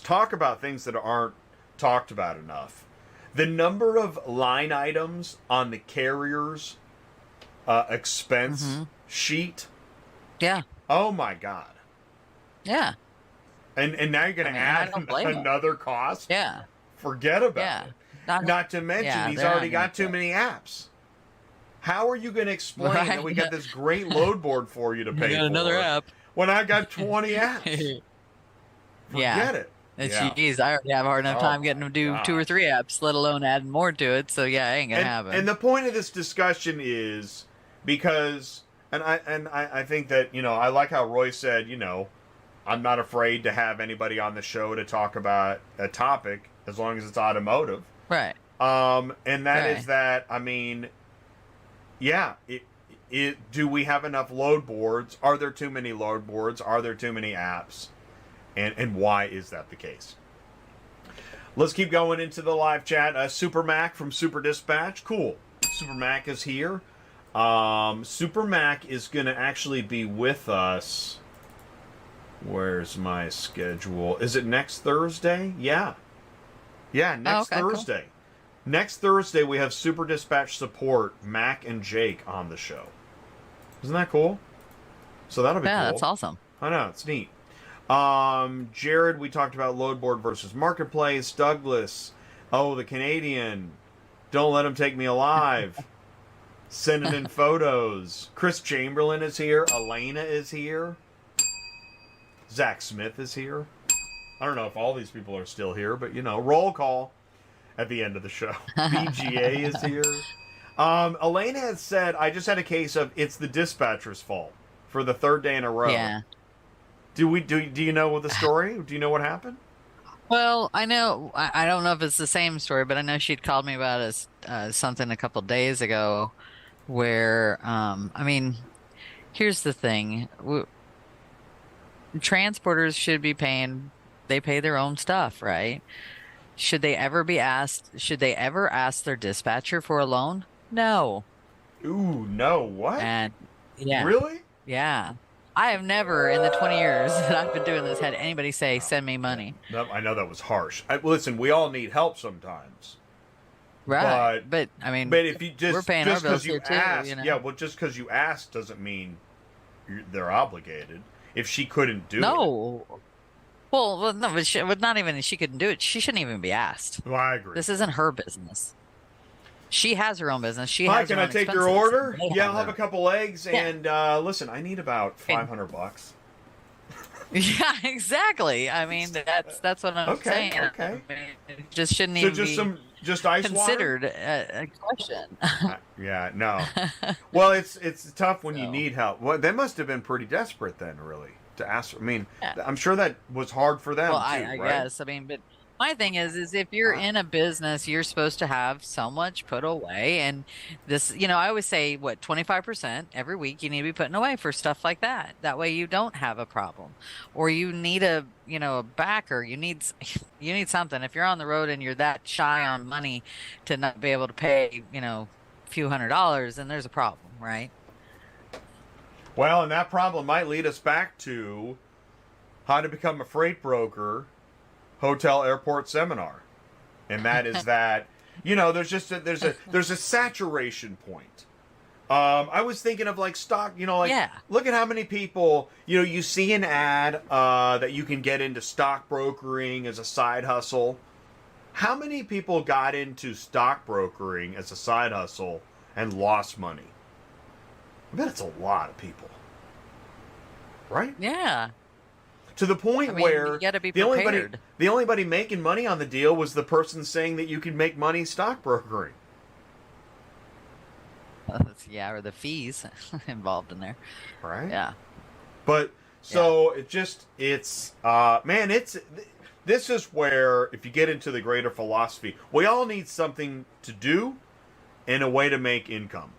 talk about things that aren't talked about enough. The number of line items on the carrier's expense sheet. Yeah. Oh my God. Yeah. And now you're going to add another cost? Yeah. Forget about it. Not to mention, he's already got too many apps. How are you going to explain that we got this great load board for you to pay for another app when I got 20 apps? Forget it. Geez, I already have a hard enough time getting them to do 2 or 3 apps, let alone adding more to it. So yeah, I ain't gonna have it. And the point of this discussion is because, and I think that I like how Roy said, I'm not afraid to have anybody on the show to talk about a topic as long as it's automotive. Right. And that is that. I mean, do we have enough load boards? Are there too many load boards? Are there too many apps? And why is that the case? Let's keep going into the live chat. Super Mac from Super Dispatch. Cool. Super Mac is here. Super Mac is going to actually be with us. Where's my schedule? Is it next Thursday? Yeah. Yeah, next Thursday. Cool. Next Thursday, we have Super Dispatch support, Mac and Jake, on the show. Isn't that cool? So that'll be cool. Yeah, that's awesome. I know, it's neat. Jared, we talked about load board versus marketplace. Douglas, the Canadian. Don't let him take me alive. Sending in photos. Chris Chamberlain is here. Elena is here. Zach Smith is here. I don't know if all these people are still here, but roll call at the end of the show. BGA is here. Elena has said, I just had a case of it's the dispatcher's fault for the third day in a row. Yeah. Do you know the story? Do you know what happened? Well, I know, I don't know if it's the same story, but I know she'd called me about something a couple days ago where, here's the thing. Transporters should be they pay their own stuff, right? Should they ever ask their dispatcher for a loan? No. Ooh, no, what? And yeah. Really? Yeah. I have never, in the 20 years that I've been doing this, had anybody say, send me money. No, I know that was harsh. Listen, we all need help sometimes. Right. But if you we're paying our bills here too. Yeah, well, just because you asked doesn't mean they're obligated. If she couldn't do it. No. Well, no, but not even if she couldn't do it. She shouldn't even be asked. Well, I agree. This isn't her business. She has her own business. Hi, can I take your order? Yeah, I'll have a couple eggs. Yeah. And listen, I need about $500. Yeah, exactly. That's what I'm saying. Okay. It just shouldn't even be just ice considered a question. Yeah, no. Well, it's tough when you need help. Well, they must have been pretty desperate then, really, to ask. I'm sure that was hard for them. Well, too, I guess. But my thing is if you're in a business, you're supposed to have so much put away. And this, I always say, 25% every week you need to be putting away for stuff like that. That way you don't have a problem. Or you need a backer. You need something. If you're on the road and you're that shy on money to not be able to pay, a few $100s, then there's a problem, right? Well, and that problem might lead us back to how to become a freight broker hotel airport seminar. And that is that, there's a saturation point. I was thinking of stock, look at how many people, you see an ad that you can get into stock brokering as a side hustle. How many people got into stock brokering as a side hustle and lost money? I bet it's a lot of people. Right? Yeah. To the point where you gotta be the only body making money on the deal was the person saying that you could make money stock brokering. Yeah, or the fees involved in there. Right? Yeah. But so this is where, if you get into the greater philosophy, we all need something to do and a way to make income.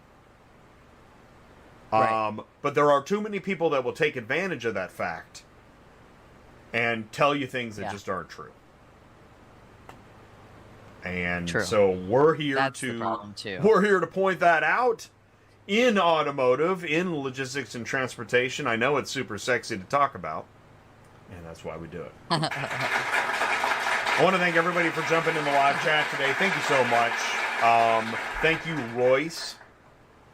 Right. But there are too many people that will take advantage of that fact and tell you things that just aren't true. And so we're here we're here to point that out in automotive, in logistics and transportation. I know it's super sexy to talk about, and that's why we do it. I want to thank everybody for jumping in the live chat today. Thank you so much. Thank you, Royce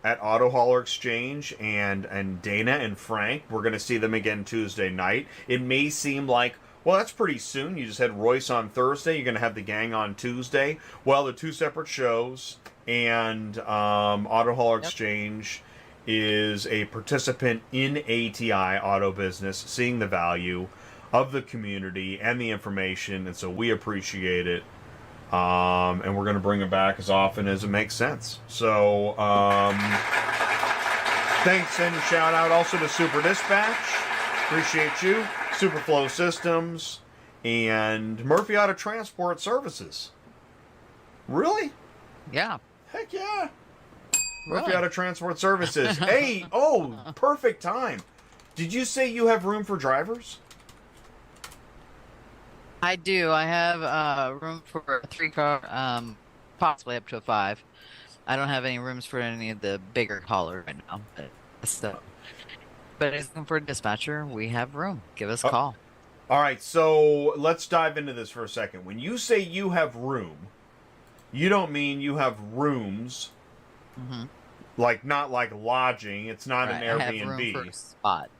at Auto Hauler Exchange, and Dana and Frank. We're going to see them again Tuesday night. It may seem like, well, that's pretty soon. You just had Royce on Thursday. You're going to have the gang on Tuesday. Well, they're two separate shows, and Auto Hauler Exchange is a participant in ATI Auto Business, seeing the value of the community and the information, and so we appreciate it. And we're going to bring it back as often as it makes sense. So, thanks and shout out also to Super Dispatch. Appreciate you. Superflow Systems and Murphy Auto Transport Services. Really? Yeah. Heck yeah. Really? Murphy Auto Transport Services. Hey, perfect time. Did you say you have room for drivers? I do. I have room for a 3-car, possibly up to a 5. I don't have any rooms for any of the bigger haulers right now. But if you're looking for a dispatcher, we have room. Give us a call. All right, so let's dive into this for a second. When you say you have room, you don't mean you have rooms, like not like lodging. It's not an Airbnb. I have room for a spot.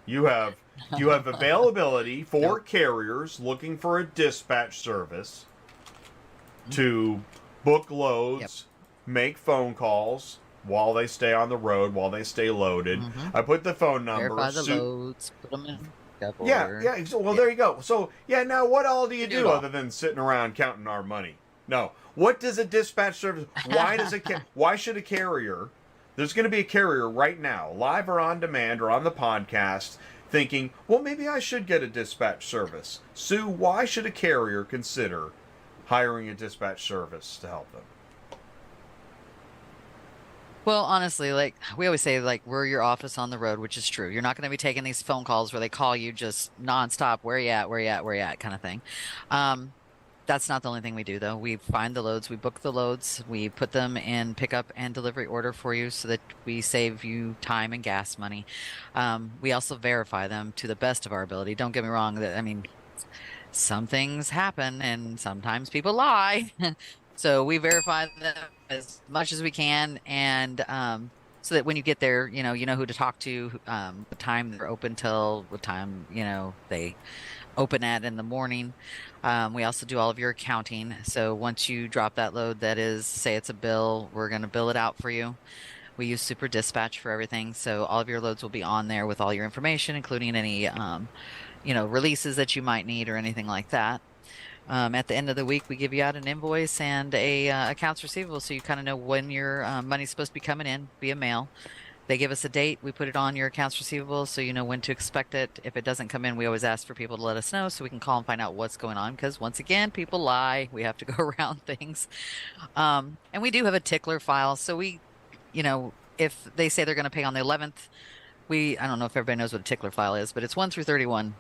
You have availability for carriers looking for a dispatch service to book loads, make phone calls while they stay on the road, while they stay loaded. I put the phone number. Verify the loads, put them in. Yeah. Well, there you go. So, now what all do you do other than sitting around counting our money? No. What does a dispatch service? Why should a carrier? There's going to be a carrier right now, live or on demand or on the podcast, thinking, well, maybe I should get a dispatch service. Sue, why should a carrier consider hiring a dispatch service to help them? Well, honestly, like we always say, like we're your office on the road, which is true. You're not going to be taking these phone calls where they call you just nonstop. Where you at? Where you at? Where you at? Kind of thing. That's not the only thing we do, though. We find the loads, we book the loads, we put them in pickup and delivery order for you so that we save you time and gas money. We also verify them to the best of our ability. Don't get me wrong. I mean, some things happen and sometimes people lie. So we verify them as much as we can, and so that when you get there, you know who to talk to, the time they're open till, what time they open at in the morning. We also do all of your accounting. So once you drop that load, that is, say it's a bill, we're going to bill it out for you. We use Super Dispatch for everything, so all of your loads will be on there with all your information, including any releases that you might need or anything like that. At the end of the week, we give you out an invoice and a accounts receivable, so you kind of know when your money's supposed to be coming in via mail. They give us a date, we put it on your accounts receivable, so you know when to expect it. If it doesn't come in, we always ask for people to let us know so we can call and find out what's going on, because once again, people lie. We have to go around things. And we do have a tickler file, so we, if they say they're going to pay on the 11th, I don't know if everybody knows what a tickler file is, but it's 1 through 31.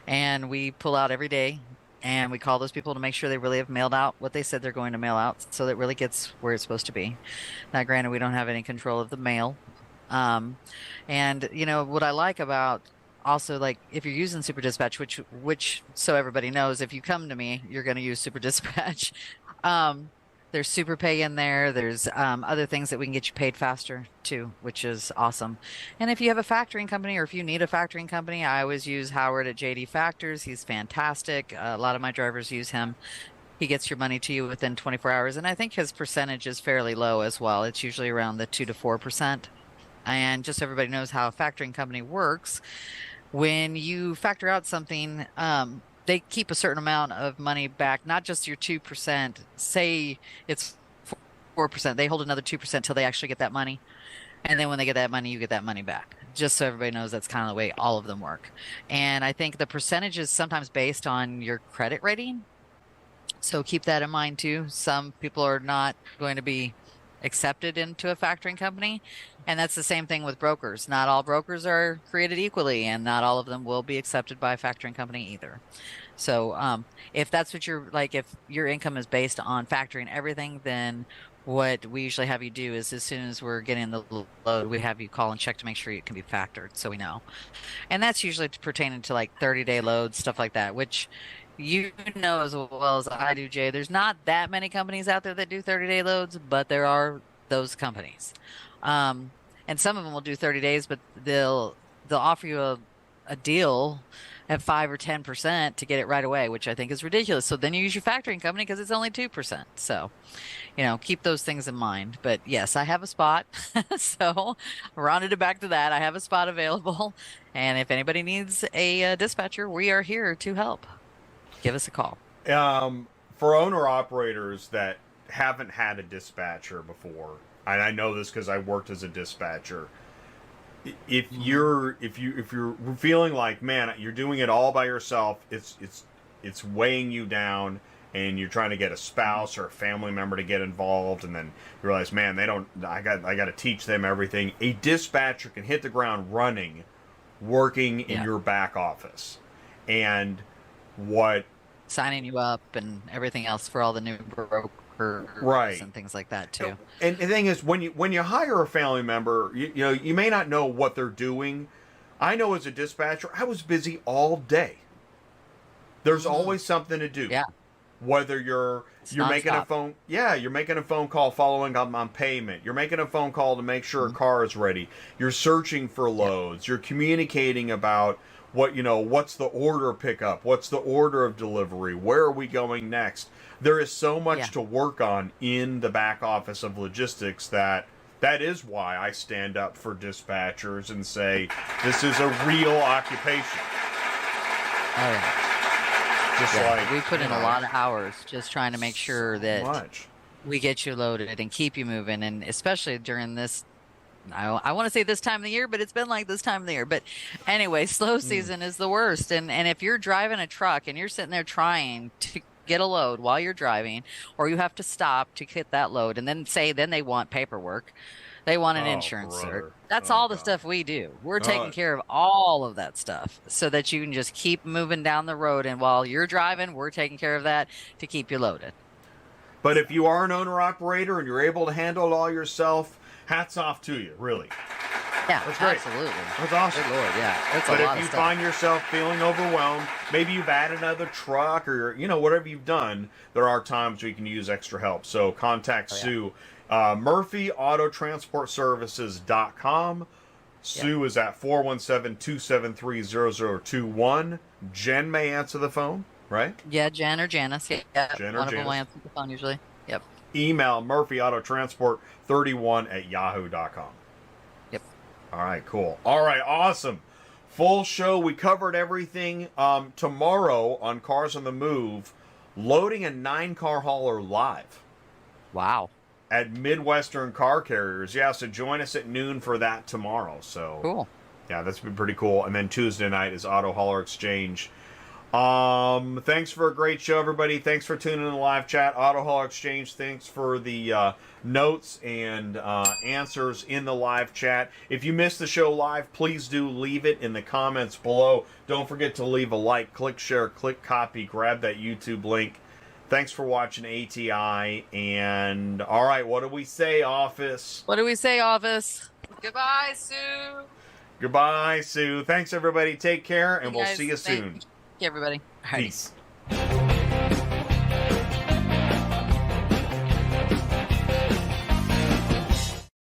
And we pull out every day, and we call those people to make sure they really have mailed out what they said they're going to mail out, so that it really gets where it's supposed to be. Now, granted, we don't have any control of the mail. And what I like about also, like, if you're using Super Dispatch, which so everybody knows, if you come to me, you're going to use Super Dispatch. There's Super Pay in there. There's other things that we can get you paid faster too, which is awesome. And if you have a factoring company, or if you need a factoring company, I always use Howard at JD Factors. He's fantastic. A lot of my drivers use him. He gets your money to you within 24 hours. And I think his percentage is fairly low as well. It's usually around the 2 to 4%. And just so everybody knows how a factoring company works, when you factor out something, they keep a certain amount of money back, not just your 2%. Say it's 4%, they hold another 2% till they actually get that money. And then when they get that money, you get that money back. Just so everybody knows, that's kind of the way all of them work. And I think the percentage is sometimes based on your credit rating. So keep that in mind too. Some people are not going to be accepted into a factoring company. And that's the same thing with brokers. Not all brokers are created equally, and not all of them will be accepted by a factoring company either. So if that's what you're like, if your income is based on factoring everything, then what we usually have you do is, as soon as we're getting the load, we have you call and check to make sure it can be factored, so we know. And that's usually pertaining to like 30-day loads, stuff like that, which you know as well as I do, Jay. There's not that many companies out there that do 30-day loads, but there are those companies. And some of them will do 30 days, but they'll offer you a deal at 5 or 10% to get it right away, which I think is ridiculous. So then you use your factoring company because it's only 2%. So, keep those things in mind. But yes, I have a spot. So rounded it back to that. I have a spot available. And if anybody needs a dispatcher, we are here to help. Give us a call. For owner operators that haven't had a dispatcher before, and I know this because I worked as a dispatcher, if you're feeling like, man, you're doing it all by yourself, it's weighing you down, and you're trying to get a spouse or a family member to get involved, and then you realize, man, I got to teach them everything. A dispatcher can hit the ground running, working in your back office, and signing you up and everything else for all the new curves Right. and things like that too. And the thing is, when you hire a family member, you may not know what they're doing. I know as a dispatcher, I was busy all day. There's always something to do. Yeah. Whether you're making a phone, you're making a phone call following up on payment. You're making a phone call to make sure a car is ready. You're searching for loads. You're communicating about what's the order pickup, what's the order of delivery, where are we going next. There is so much to work on in the back office of logistics that is why I stand up for dispatchers and say this is a real occupation. Oh yeah. Just like we put in a lot of hours just trying to make sure that we get you loaded and keep you moving, and especially during this. I want to say this time of the year, but it's been like this time of the year. But anyway, slow season is the worst. And if you're driving a truck and you're sitting there trying to get a load while you're driving, or you have to stop to get that load, and then they want paperwork. They want an insurance cert. That's all the stuff we do. We're taking care of all of that stuff so that you can just keep moving down the road. And while you're driving, we're taking care of that to keep you loaded. But if you are an owner-operator and you're able to handle it all yourself, hats off to you, really. Yeah, that's great. Absolutely. That's awesome. Good Lord, yeah. That's but a lot if you of stuff. find yourself feeling overwhelmed, maybe you've added another truck or, whatever you've done, there are times where you can use extra help. So contact Sue. MurphyAutoTransportServices.com. Sue is at 417-273-0021. Jen may answer the phone, right? Yeah, Jen or Janice. Yeah, Jen or one of Janice. them will answer the phone usually. Yep. Email murphyautotransport31@yahoo.com. Yep. All right, cool. All right, awesome. Full show. We covered everything. Tomorrow on Cars on the Move, loading a 9-car hauler live. Wow. At Midwestern Car Carriers. Yeah, so join us at noon for that tomorrow. So cool. Yeah, that's been pretty cool. And then Tuesday night is Auto Hauler Exchange. Thanks for a great show, everybody. Thanks for tuning in the live chat. Auto Hauler Exchange, thanks for the notes and answers in the live chat. If you missed the show live, please do leave it in the comments below. Don't forget to leave a like, click share, click copy, grab that YouTube link. Thanks for watching ATI. And all right, what do we say, office? What do we say, office? Goodbye, Sue. Goodbye, Sue. Thanks, everybody. Take care, and we'll see you soon. Thank you, everybody. All right. Peace.